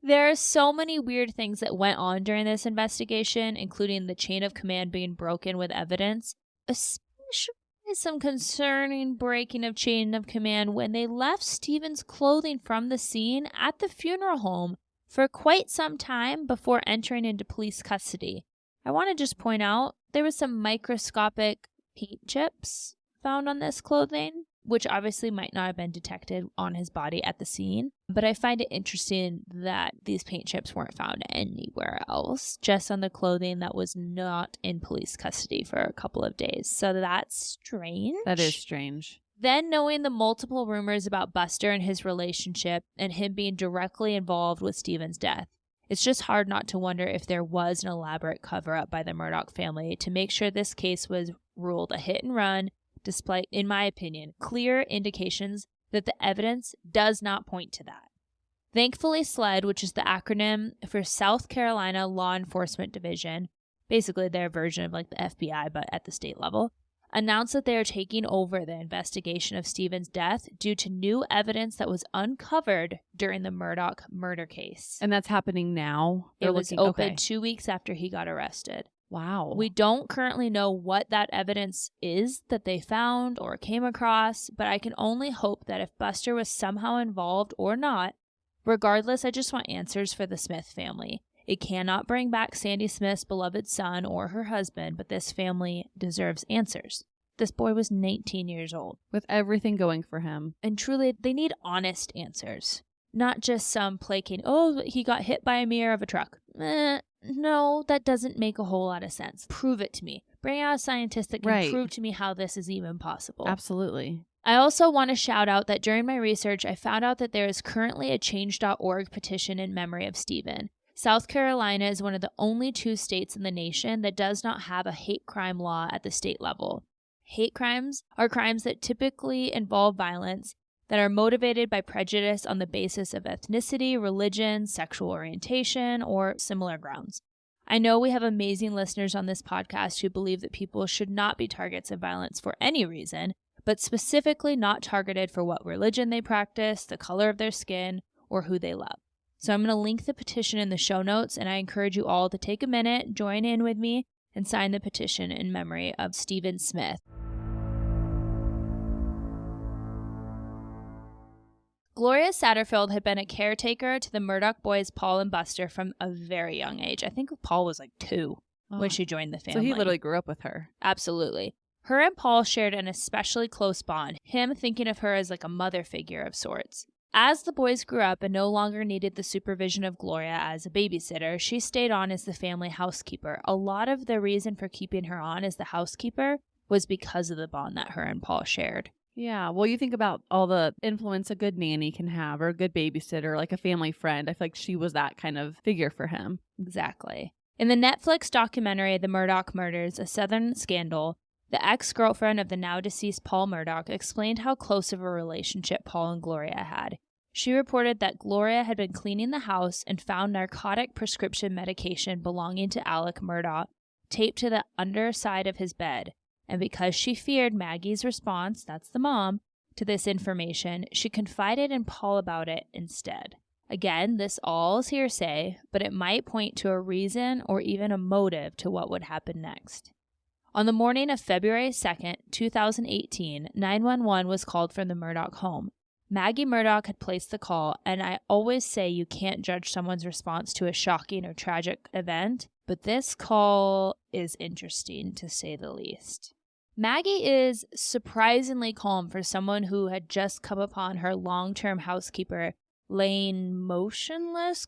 There are so many weird things that went on during this investigation, including the chain of command being broken with evidence, especially some concerning breaking of chain of command when they left Stephen's clothing from the scene at the funeral home for quite some time before entering into police custody. I want to just point out there was some microscopic paint chips found on this clothing, which obviously might not have been detected on his body at the scene. But I find it interesting that these paint chips weren't found anywhere else, just on the clothing that was not in police custody for a couple of days. So that's strange. That is strange. Then, knowing the multiple rumors about Buster and his relationship and him being directly involved with Stephen's death, it's just hard not to wonder if there was an elaborate cover-up by the Murdaugh family to make sure this case was ruled a hit and run, despite, in my opinion, clear indications that the evidence does not point to that. Thankfully, SLED, which is the acronym for South Carolina Law Enforcement Division, basically their version of like the FBI but at the state level, announced that they are taking over the investigation of Stephen's death due to new evidence that was uncovered during the Murdaugh murder case. And that's happening now? It was opened 2 weeks after he got arrested. Wow. We don't currently know what that evidence is that they found or came across, but I can only hope that if Buster was somehow involved or not, regardless, I just want answers for the Smith family. It cannot bring back Sandy Smith's beloved son or her husband, but this family deserves answers. This boy was 19 years old. With everything going for him. And truly, they need honest answers. Not just some placating, oh, he got hit by a mirror of a truck. No, that doesn't make a whole lot of sense. Prove it to me. Bring out a scientist that can prove to me how this is even possible. Absolutely. I also want to shout out that during my research, I found out that there is currently a change.org petition in memory of Stephen. South Carolina is one of the only 2 states in the nation that does not have a hate crime law at the state level. Hate crimes are crimes that typically involve violence that are motivated by prejudice on the basis of ethnicity, religion, sexual orientation, or similar grounds. I know we have amazing listeners on this podcast who believe that people should not be targets of violence for any reason, but specifically not targeted for what religion they practice, the color of their skin, or who they love. So I'm going to link the petition in the show notes, and I encourage you all to take a minute, join in with me, and sign the petition in memory of Stephen Smith. Gloria Satterfield had been a caretaker to the Murdaugh boys Paul and Buster from a very young age. I think Paul was like 2 when she joined the family. So he literally grew up with her. Absolutely. Her and Paul shared an especially close bond, him thinking of her as like a mother figure of sorts. As the boys grew up and no longer needed the supervision of Gloria as a babysitter, she stayed on as the family housekeeper. A lot of the reason for keeping her on as the housekeeper was because of the bond that her and Paul shared. Yeah, well, you think about all the influence a good nanny can have, or a good babysitter, like a family friend. I feel like she was that kind of figure for him. Exactly. In the Netflix documentary, The Murdaugh Murders, A Southern Scandal, the ex-girlfriend of the now-deceased Paul Murdaugh explained how close of a relationship Paul and Gloria had. She reported that Gloria had been cleaning the house and found narcotic prescription medication belonging to Alec Murdaugh taped to the underside of his bed. And because she feared Maggie's response, that's the mom, to this information, she confided in Paul about it instead. Again, this all is hearsay, but it might point to a reason or even a motive to what would happen next. On the morning of February 2nd, 2018, 911 was called from the Murdaugh home. Maggie Murdaugh had placed the call, and I always say you can't judge someone's response to a shocking or tragic event, but this call is interesting to say the least. Maggie is surprisingly calm for someone who had just come upon her long-term housekeeper laying motionless,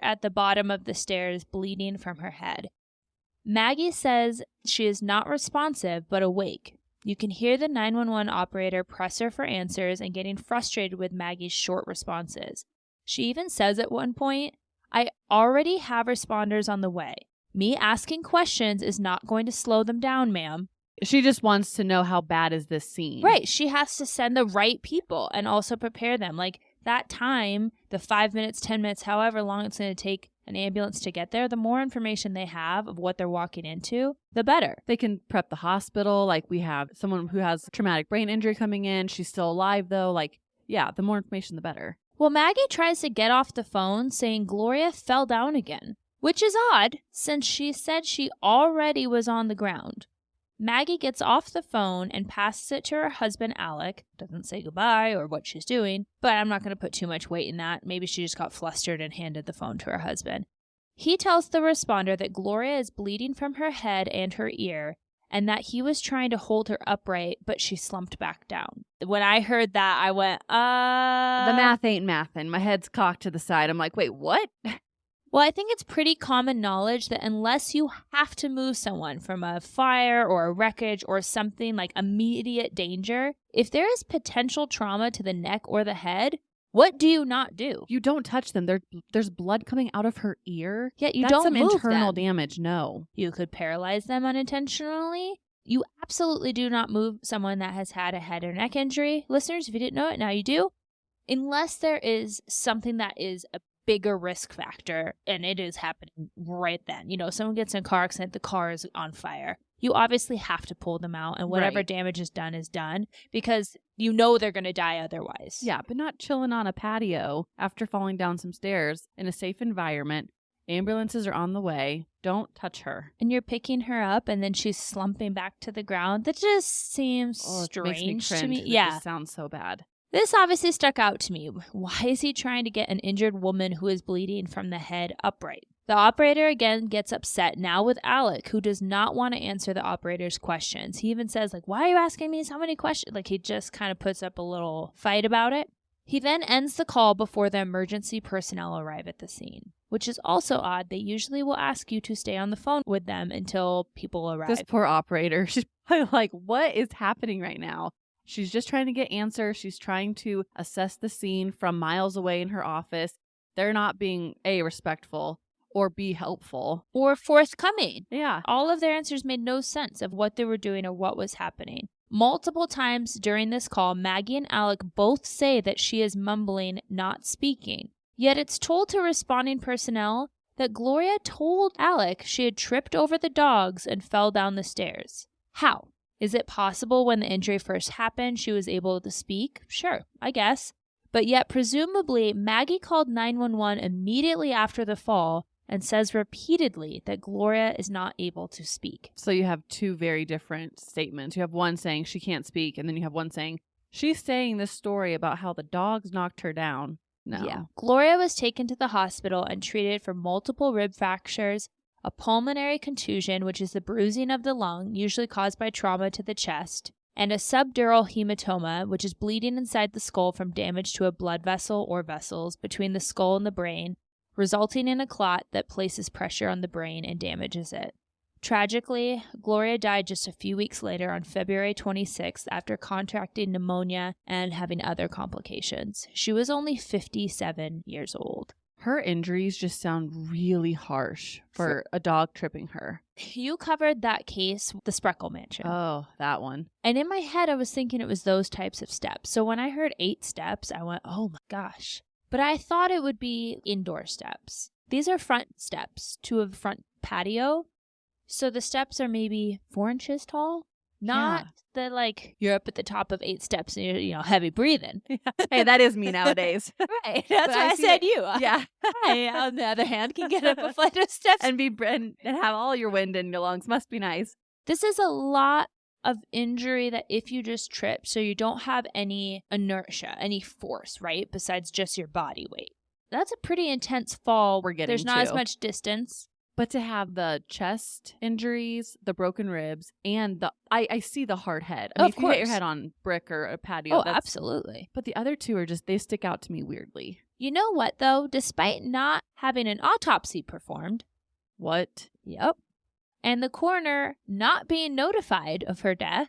at the bottom of the stairs, bleeding from her head. Maggie says she is not responsive, but awake. You can hear the 911 operator press her for answers and getting frustrated with Maggie's short responses. She even says at one point, "I already have responders on the way. Me asking questions is not going to slow them down, ma'am." She just wants to know how bad is this scene. Right. She has to send the right people and also prepare them. Like that time, the 5 minutes, 10 minutes, however long it's going to take an ambulance to get there, the more information they have of what they're walking into, the better. They can prep the hospital. Like we have someone who has traumatic brain injury coming in. She's still alive though. Like, yeah, the more information, the better. Well, Maggie tries to get off the phone saying Gloria fell down again, which is odd since she said she already was on the ground. Maggie gets off the phone and passes it to her husband, Alec. Doesn't say goodbye or what she's doing, but I'm not going to put too much weight in that. Maybe she just got flustered and handed the phone to her husband. He tells the responder that Gloria is bleeding from her head and her ear, and that he was trying to hold her upright, but she slumped back down. When I heard that, I went, The math ain't mathin'. My head's cocked to the side. I'm like, wait, what? Well, I think it's pretty common knowledge that unless you have to move someone from a fire or a wreckage or something like immediate danger, if there is potential trauma to the neck or the head, what do you not do? You don't touch them. There's blood coming out of her ear. Yeah, you That's don't some move internal them. damage. No. You could paralyze them unintentionally. You absolutely do not move someone that has had a head or neck injury. Listeners, if you didn't know it, now you do. Unless there is something that is a bigger risk factor, and it is happening right then. You know, someone gets in a car accident, the car is on fire. You obviously have to pull them out, and whatever damage is done, because you know they're going to die otherwise. Yeah, but not chilling on a patio after falling down some stairs in a safe environment. Ambulances are on the way. Don't touch her. And you're picking her up, and then she's slumping back to the ground. That just seems strange to me. Yeah. It just sounds so bad. This obviously stuck out to me. Why is he trying to get an injured woman who is bleeding from the head upright? The operator again gets upset, now with Alec, who does not want to answer the operator's questions. He even says, like, why are you asking me so many questions? Like, he just kind of puts up a little fight about it. He then ends the call before the emergency personnel arrive at the scene, which is also odd. They usually will ask you to stay on the phone with them until people arrive. This poor operator, she's probably like, what is happening right now? She's just trying to get answers. She's trying to assess the scene from miles away in her office. They're not being, A, respectful, or be helpful. Or forthcoming. Yeah. All of their answers made no sense of what they were doing or what was happening. Multiple times during this call, Maggie and Alec both say that she is mumbling, not speaking. Yet it's told to responding personnel that Gloria told Alec she had tripped over the dogs and fell down the stairs. How? Is it possible when the injury first happened she was able to speak? Sure, I guess. But yet presumably Maggie called 911 immediately after the fall and says repeatedly that Gloria is not able to speak. So you have two very different statements. You have one saying she can't speak, and then you have one saying she's saying this story about how the dogs knocked her down. No. Yeah. Gloria was taken to the hospital and treated for multiple rib fractures, a pulmonary contusion, which is the bruising of the lung, usually caused by trauma to the chest, and a subdural hematoma, which is bleeding inside the skull from damage to a blood vessel or vessels between the skull and the brain, resulting in a clot that places pressure on the brain and damages it. Tragically, Gloria died just a few weeks later on February 26th after contracting pneumonia and having other complications. She was only 57 years old. Her injuries just sound really harsh for a dog tripping her. You covered that case, the Spreckle Mansion. Oh, that one. And in my head, I was thinking it was those types of steps. So when I heard 8 steps, I went, oh my gosh. But I thought it would be indoor steps. These are front steps to a front patio. So the steps are maybe 4 inches tall. Not the, like, you're up at the top of 8 steps and you're, heavy breathing. Hey, that is me nowadays. Right. That's why I said you. Yeah. I, on the other hand, can get up a flight of steps. and have all your wind in your lungs. Must be nice. This is a lot of injury that if you just trip, so you don't have any inertia, any force, right? Besides just your body weight. That's a pretty intense fall. There's not as much distance. But to have the chest injuries, the broken ribs, and I see the hard head. I mean, if you hit your head on brick or a patio. Oh, absolutely. But the other two are they stick out to me weirdly. You know what, though? Despite not having an autopsy performed. What? Yep. And the coroner not being notified of her death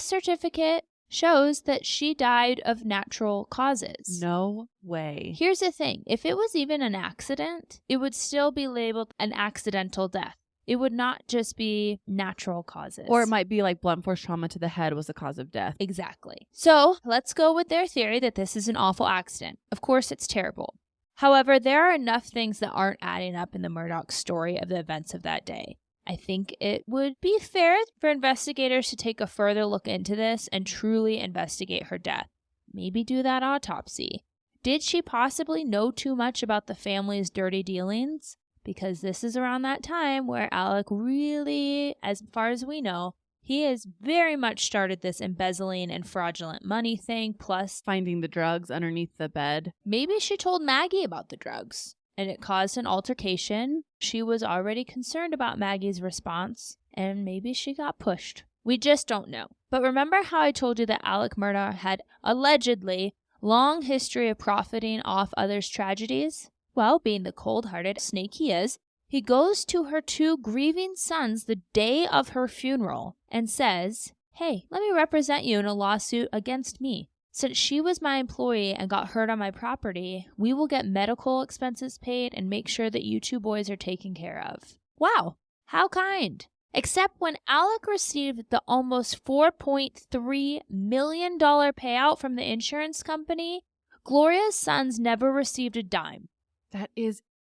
certificate shows that she died of natural causes. No way. Here's the thing. If it was even an accident, it would still be labeled an accidental death. It would not just be natural causes. Or it might be like blunt force trauma to the head was the cause of death. Exactly. So let's go with their theory that this is an awful accident. Of course, it's terrible. However, there are enough things that aren't adding up in the Murdaugh story of the events of that day. I think it would be fair for investigators to take a further look into this and truly investigate her death. Maybe do that autopsy. Did she possibly know too much about the family's dirty dealings? Because this is around that time where Alec really, as far as we know, he has very much started this embezzling and fraudulent money thing, plus finding the drugs underneath the bed. Maybe she told Maggie about the drugs, and it caused an altercation. She was already concerned about Maggie's response, and maybe she got pushed. We just don't know. But remember how I told you that Alec Murdaugh had allegedly long history of profiting off others' tragedies? Well, being the cold-hearted snake he is, he goes to her 2 grieving sons the day of her funeral and says, hey, let me represent you in a lawsuit against me. Since she was my employee and got hurt on my property, we will get medical expenses paid and make sure that you 2 boys are taken care of. Wow, how kind. Except when Alec received the almost $4.3 million payout from the insurance company, Gloria's sons never received a dime.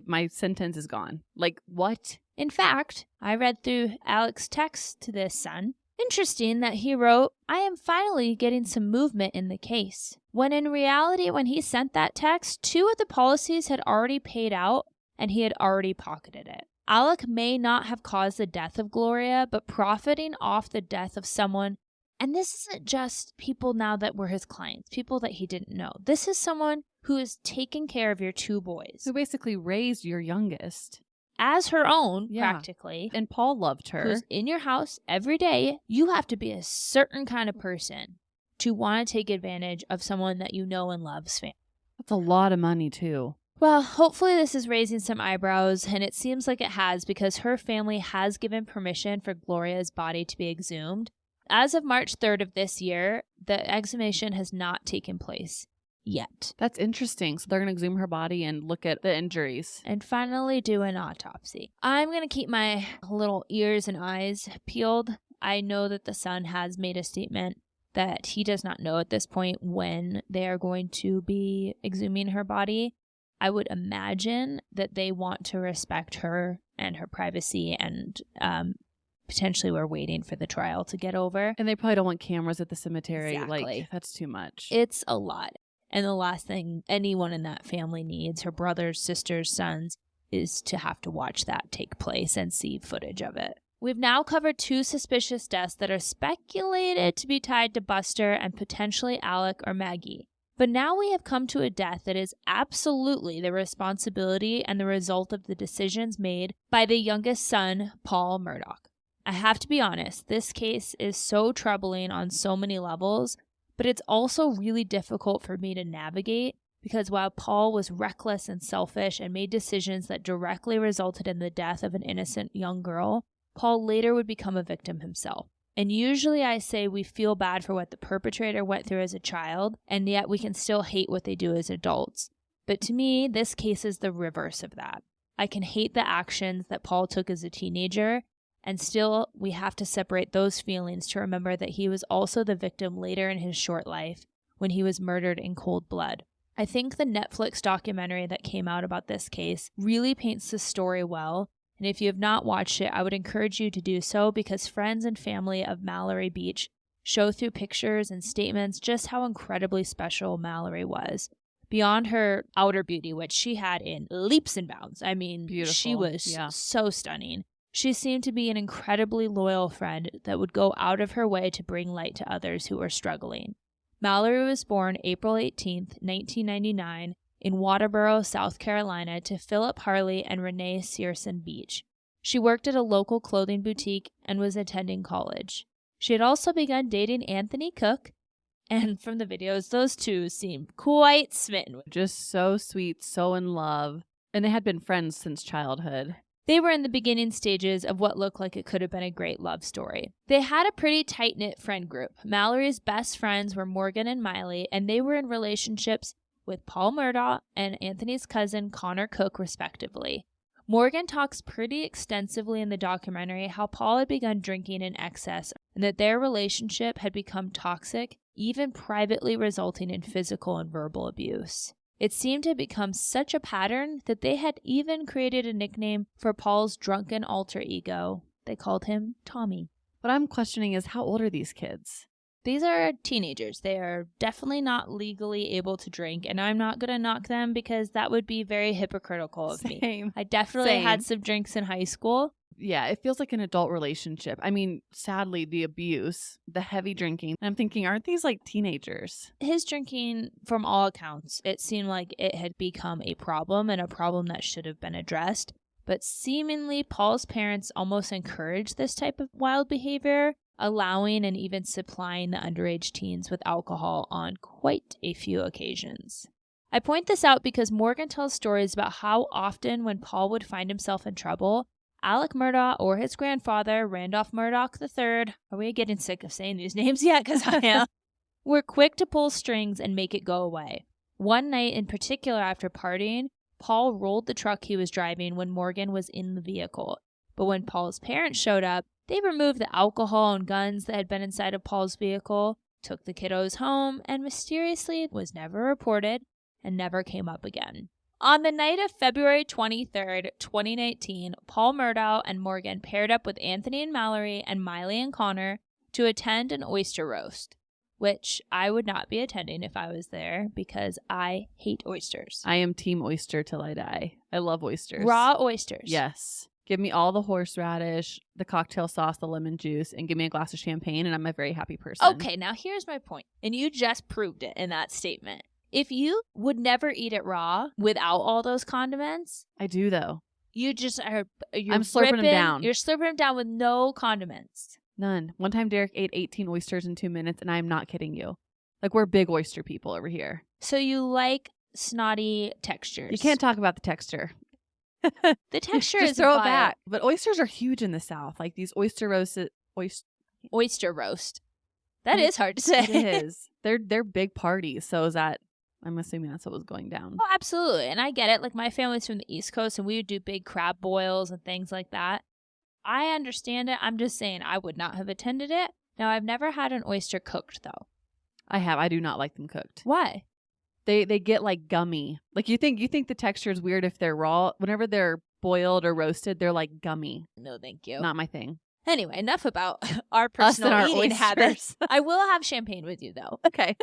My sentence is gone. Like, what? In fact, I read through Alec's text to this son. Interesting that he wrote, I am finally getting some movement in the case. When in reality, when he sent that text, 2 of the policies had already paid out and he had already pocketed it. Alec may not have caused the death of Gloria, but profiting off the death of someone, and this isn't just people now that were his clients, people that he didn't know. This is someone who is taking care of your 2 boys. Who basically raised your youngest. as her own, Yeah. practically, And Paul loved her. who's in your house every day, you have to be a certain kind of person to want to take advantage of someone that you know and love's family. That's a lot of money, too. Well, hopefully this is raising some eyebrows, and it seems like it has because her family has given permission for Gloria's body to be exhumed. As of March 3rd of this year, the exhumation has not taken place yet. That's interesting. So they're going to exhume her body and look at the injuries. And finally do an autopsy. I'm going to keep my little ears and eyes peeled. I know that the son has made a statement that he does not know at this point when they are going to be exhuming her body. I would imagine that they want to respect her and her privacy, and potentially we're waiting for the trial to get over. And they probably don't want cameras at the cemetery. Exactly. Like, that's too much. It's a lot. And the last thing anyone in that family needs, her brothers, sisters, sons, is to have to watch that take place and see footage of it. We've now covered 2 suspicious deaths that are speculated to be tied to Buster and potentially Alec or Maggie. But now we have come to a death that is absolutely the responsibility and the result of the decisions made by the youngest son, Paul Murdaugh. I have to be honest, this case is so troubling on so many levels, but it's also really difficult for me to navigate because while Paul was reckless and selfish and made decisions that directly resulted in the death of an innocent young girl, Paul later would become a victim himself. And usually I say we feel bad for what the perpetrator went through as a child, and yet we can still hate what they do as adults. But to me, this case is the reverse of that. I can hate the actions that Paul took as a teenager, and still we have to separate those feelings to remember that he was also the victim later in his short life when he was murdered in cold blood. I think the Netflix documentary that came out about this case really paints the story well. And if you have not watched it, I would encourage you to do so because friends and family of Mallory Beach show through pictures and statements just how incredibly special Mallory was. Beyond her outer beauty, which she had in leaps and bounds. I mean, Beautiful. She was so stunning. She seemed to be an incredibly loyal friend that would go out of her way to bring light to others who were struggling. Mallory was born April 18th, 1999, in Waterboro, South Carolina, to Philip Harley and Renee Searson Beach. She worked at a local clothing boutique and was attending college. She had also begun dating Anthony Cook, and from the videos, those two seem quite smitten. Just so sweet, so in love. And they had been friends since childhood. They were in the beginning stages of what looked like it could have been a great love story. They had a pretty tight-knit friend group. Mallory's best friends were Morgan and Miley, and they were in relationships with Paul Murdaugh and Anthony's cousin Connor Cook, respectively. Morgan talks pretty extensively in the documentary how Paul had begun drinking in excess and that their relationship had become toxic, even privately resulting in physical and verbal abuse. It seemed to have become such a pattern that they had even created a nickname for Paul's drunken alter ego. They called him Tommy. What I'm questioning is, how old are these kids? These are teenagers. They are definitely not legally able to drink, and I'm not going to knock them because that would be very hypocritical of me. I definitely had some drinks in high school. Yeah, it feels like an adult relationship. I mean, sadly, the abuse, the heavy drinking. And I'm thinking, aren't these like teenagers? His drinking, from all accounts, it seemed like it had become a problem and a problem that should have been addressed. But seemingly, Paul's parents almost encouraged this type of wild behavior, allowing and even supplying the underage teens with alcohol on quite a few occasions. I point this out because Morgan tells stories about how often when Paul would find himself in trouble, Alec Murdaugh or his grandfather, Randolph Murdaugh III, are we getting sick of saying these names yet? Because I am. Were quick to pull strings and make it go away. One night in particular after partying, Paul rolled the truck he was driving when Morgan was in the vehicle. But when Paul's parents showed up, they removed the alcohol and guns that had been inside of Paul's vehicle, took the kiddos home, and mysteriously was never reported and never came up again. On the night of February 23rd, 2019, Paul Murdaugh and Morgan paired up with Anthony and Mallory and Miley and Connor to attend an oyster roast, which I would not be attending if I was there because I hate oysters. I am team oyster till I die. I love oysters. Raw oysters. Yes. Give me all the horseradish, the cocktail sauce, the lemon juice, and give me a glass of champagne, and I'm a very happy person. Okay, now here's my point, and you just proved it in that statement. If you would never eat it raw without all those condiments... I do, though. You just are. I'm slurping them down. You're slurping them down with no condiments. None. One time Derek ate 18 oysters in 2 minutes, and I'm not kidding you. Like, we're big oyster people over here. So you like snotty textures. You can't talk about the texture. The texture Just is throw it vile. back. But oysters are huge in the South. Like these oyster roasted Oyster roast. That is hard to say. It is. They're big parties. So is that? I'm assuming that's what was going down. Oh, absolutely. And I get it. Like, my family's from the East Coast, and we would do big crab boils and things like that. I understand it. I'm just saying I would not have attended it. Now, I've never had an oyster cooked, though. I have. I do not like them cooked. Why? They get like gummy. Like you think the texture is weird if they're raw. Whenever they're boiled or roasted, they're like gummy. No, thank you. Not my thing. Anyway, enough about our personal Us and our eating oysters. habits. I will have champagne with you, though. Okay.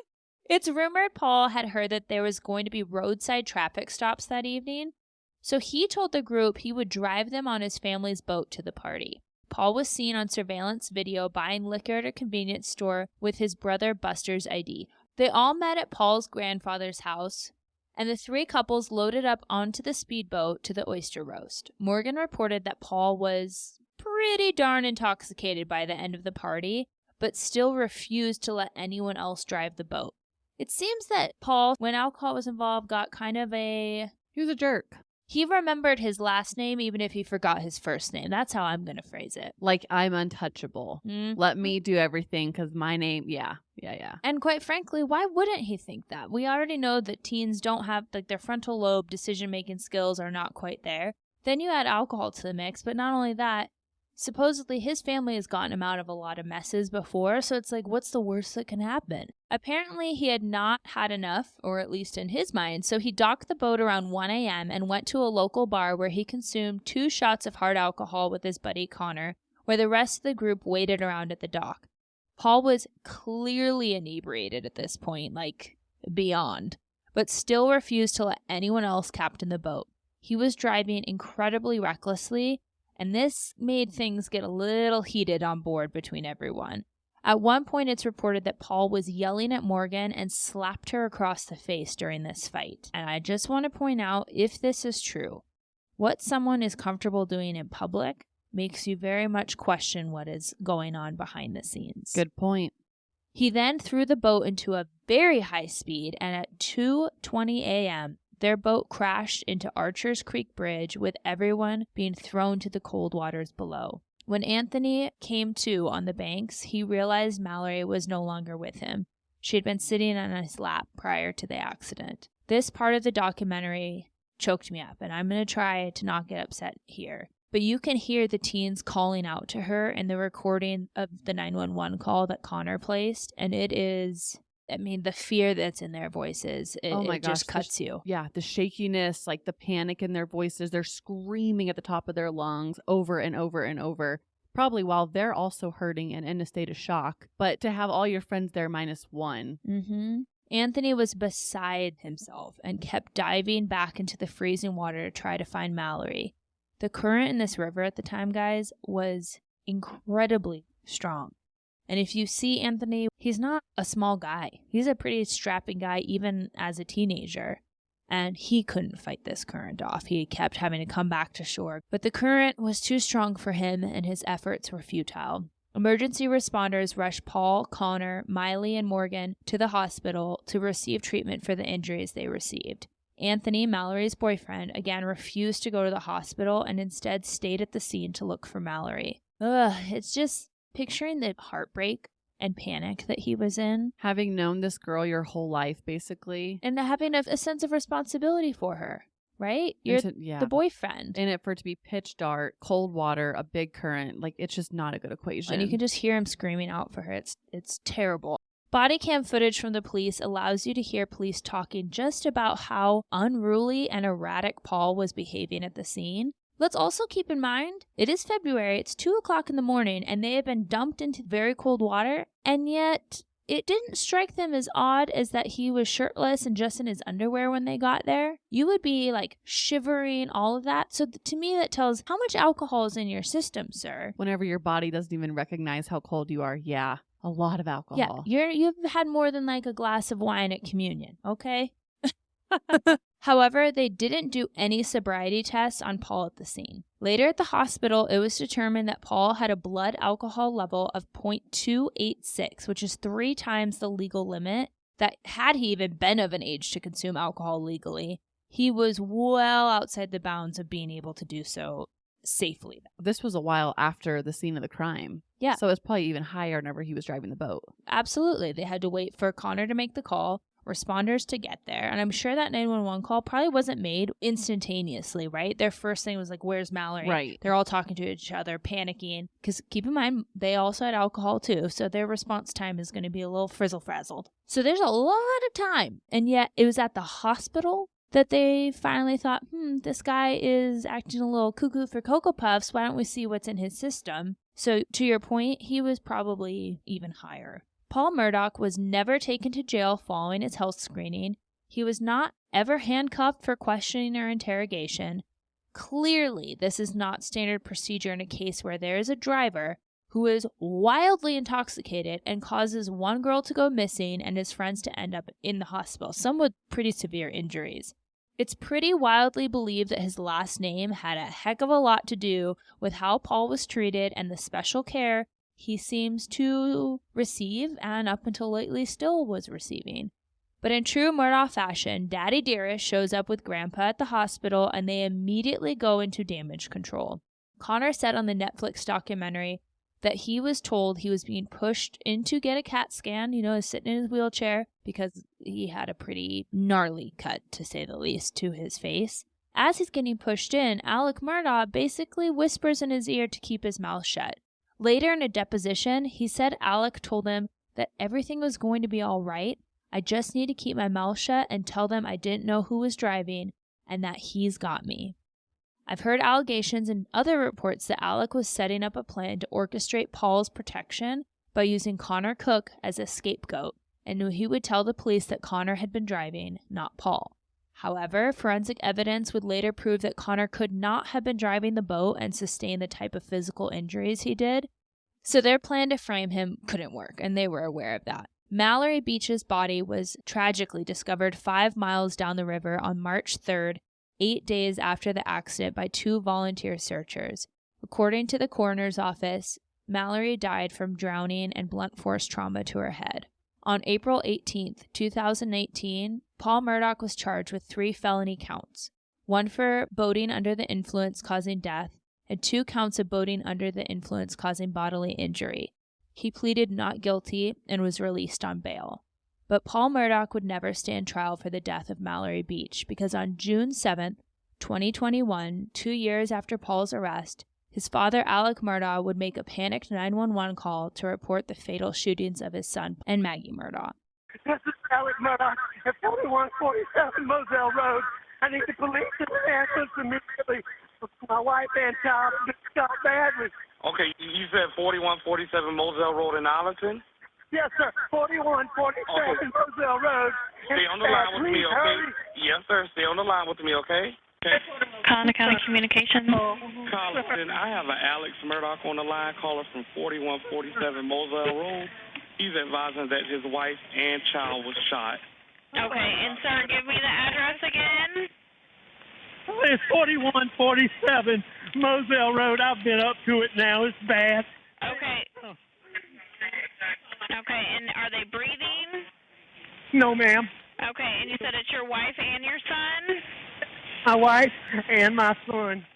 It's rumored Paul had heard that there was going to be roadside traffic stops that evening, so he told the group he would drive them on his family's boat to the party. Paul was seen on surveillance video buying liquor at a convenience store with his brother Buster's ID. They all met at Paul's grandfather's house, and the three couples loaded up onto the speedboat to the oyster roast. Morgan reported that Paul was pretty darn intoxicated by the end of the party, but still refused to let anyone else drive the boat. It seems that Paul, when alcohol was involved, got kind of He was a jerk. He remembered his last name even if he forgot his first name. That's how I'm going to phrase it. Like, I'm untouchable. Let me do everything because my name, yeah. And quite frankly, why wouldn't he think that? We already know that teens don't have, like, their frontal lobe decision-making skills are not quite there. Then you add alcohol to the mix, but not only that, supposedly his family has gotten him out of a lot of messes before, so it's like, what's the worst that can happen? Apparently, he had not had enough, or at least in his mind, so he docked the boat around 1 a.m. and went to a local bar where he consumed 2 shots of hard alcohol with his buddy Connor, where the rest of the group waited around at the dock. Paul was clearly inebriated at this point, like, beyond, but still refused to let anyone else captain the boat. He was driving incredibly recklessly, and this made things get a little heated on board between everyone. At one point, it's reported that Paul was yelling at Morgan and slapped her across the face during this fight. And I just want to point out, if this is true, what someone is comfortable doing in public makes you very much question what is going on behind the scenes. Good point. He then threw the boat into a very high speed, and at 2:20 a.m., their boat crashed into Archer's Creek Bridge, with everyone being thrown to the cold waters below. When Anthony came to on the banks, he realized Mallory was no longer with him. She had been sitting on his lap prior to the accident. This part of the documentary choked me up, and I'm going to try to not get upset here. But you can hear the teens calling out to her in the recording of the 911 call that Connor placed, and it is... I mean, the fear that's in their voices, it just cuts you. Yeah, the shakiness, like the panic in their voices. They're screaming at the top of their lungs over and over and over, probably while they're also hurting and in a state of shock. But to have all your friends there -1. Mm-hmm. Anthony was beside himself and kept diving back into the freezing water to try to find Mallory. The current in this river at the time, guys, was incredibly strong. And if you see Anthony, he's not a small guy. He's a pretty strapping guy, even as a teenager. And he couldn't fight this current off. He kept having to come back to shore. But the current was too strong for him, and his efforts were futile. Emergency responders rushed Paul, Connor, Miley, and Morgan to the hospital to receive treatment for the injuries they received. Anthony, Mallory's boyfriend, again refused to go to the hospital and instead stayed at the scene to look for Mallory. It's just... picturing the heartbreak and panic that he was in. Having known this girl your whole life, basically. And having a sense of responsibility for her, right? You're the boyfriend. And for it to be pitch dark, cold water, a big current, like, it's just not a good equation. And you can just hear him screaming out for her. It's terrible. Body cam footage from the police allows you to hear police talking just about how unruly and erratic Paul was behaving at the scene. Let's also keep in mind, it is February, it's 2 o'clock in the morning, and they have been dumped into very cold water, and yet it didn't strike them as odd as that he was shirtless and just in his underwear when they got there. You would be, like, shivering, all of that. So to me, that tells how much alcohol is in your system, sir. Whenever your body doesn't even recognize how cold you are, yeah, a lot of alcohol. Yeah, you've had more than, like, a glass of wine at communion, okay? However, they didn't do any sobriety tests on Paul at the scene. Later at the hospital, it was determined that Paul had a blood alcohol level of 0.286, which is 3 times the legal limit, that had he even been of an age to consume alcohol legally, he was well outside the bounds of being able to do so safely. This was a while after the scene of the crime. Yeah. So it's probably even higher whenever he was driving the boat. Absolutely. They had to wait for Connor to make the call, responders to get there, and I'm sure that 911 call probably wasn't made instantaneously, right? Their first thing was like, where's Mallory? Right. They're all talking to each other, panicking, because keep in mind, they also had alcohol too, so their response time is going to be a little frizzle-frazzled. So there's a lot of time, and yet it was at the hospital that they finally thought, this guy is acting a little cuckoo for Cocoa Puffs, why don't we see what's in his system? So to your point, he was probably even higher. Paul Murdaugh was never taken to jail following his health screening. He was not ever handcuffed for questioning or interrogation. Clearly, this is not standard procedure in a case where there is a driver who is wildly intoxicated and causes one girl to go missing and his friends to end up in the hospital, some with pretty severe injuries. It's pretty wildly believed that his last name had a heck of a lot to do with how Paul was treated and the special care he seems to receive, and up until lately still was receiving. But in true Murdaugh fashion, Daddy Dearest shows up with Grandpa at the hospital and they immediately go into damage control. Connor said on the Netflix documentary that he was told he was being pushed in to get a CAT scan, sitting in his wheelchair, because he had a pretty gnarly cut, to say the least, to his face. As he's getting pushed in, Alec Murdaugh basically whispers in his ear to keep his mouth shut. Later in a deposition, he said Alec told him that everything was going to be all right. I just need to keep my mouth shut and tell them I didn't know who was driving and that he's got me. I've heard allegations and other reports that Alec was setting up a plan to orchestrate Paul's protection by using Connor Cook as a scapegoat and knew he would tell the police that Connor had been driving, not Paul. However, forensic evidence would later prove that Connor could not have been driving the boat and sustain the type of physical injuries he did, so their plan to frame him couldn't work, and they were aware of that. Mallory Beach's body was tragically discovered 5 miles down the river on March 3rd, 8 days after the accident, by 2 volunteer searchers. According to the coroner's office, Mallory died from drowning and blunt force trauma to her head. On April 18, 2018, Paul Murdaugh was charged with 3 felony counts, 1 for boating under the influence causing death, and 2 counts of boating under the influence causing bodily injury. He pleaded not guilty and was released on bail. But Paul Murdaugh would never stand trial for the death of Mallory Beach, because on June 7, 2021, 2 years after Paul's arrest, his father, Alec Murdaugh, would make a panicked 911 call to report the fatal shootings of his son and Maggie Murdaugh. This is Alec Murdaugh at 4147 Moselle Road. I need the police and the ambulance immediately. My wife and child just shot badly. Okay, you said 4147 Moselle Road in Arlington? Yes, sir. 4147 Moselle Road. Stay on the line with me, okay? Yes, sir. Stay on the line with me, okay? Conner County Communications. Carlton, I have an Alex Murdaugh on the line, caller from 4147 Moselle Road. He's advising that his wife and child was shot. Okay, and sir, give me the address again. It's 4147 Moselle Road. I've been up to it now. It's bad. Okay. Okay, and are they breathing? No, ma'am. Okay, and you said it's your wife and your son? My wife and my son.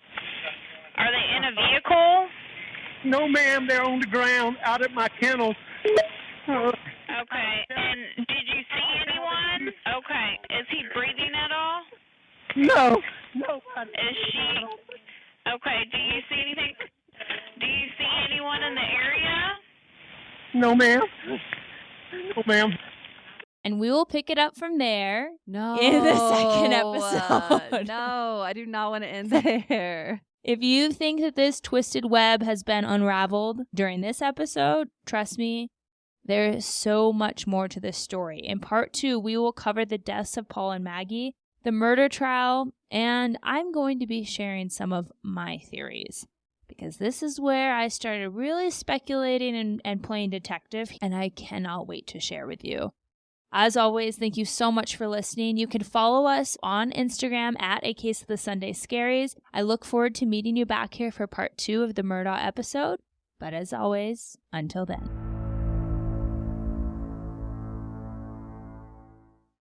Are they in a vehicle? No, ma'am. They're on the ground out at my kennels. Okay, and did you see anyone? Okay, is he breathing at all? No. Nobody. Is she? Okay, do you see anything? Do you see anyone in the area? No, ma'am. No, ma'am. And we will pick it up from there No. in the second episode. No, I do not want to end there. If you think that this twisted web has been unraveled during this episode, trust me, there is so much more to this story. In part 2, we will cover the deaths of Paul and Maggie, the murder trial, and I'm going to be sharing some of my theories, because this is where I started really speculating and playing detective, and I cannot wait to share with you. As always, thank you so much for listening. You can follow us on Instagram at A Case of the Sunday Scaries. I look forward to meeting you back here for part 2 of the Murdaugh episode. But as always, until then.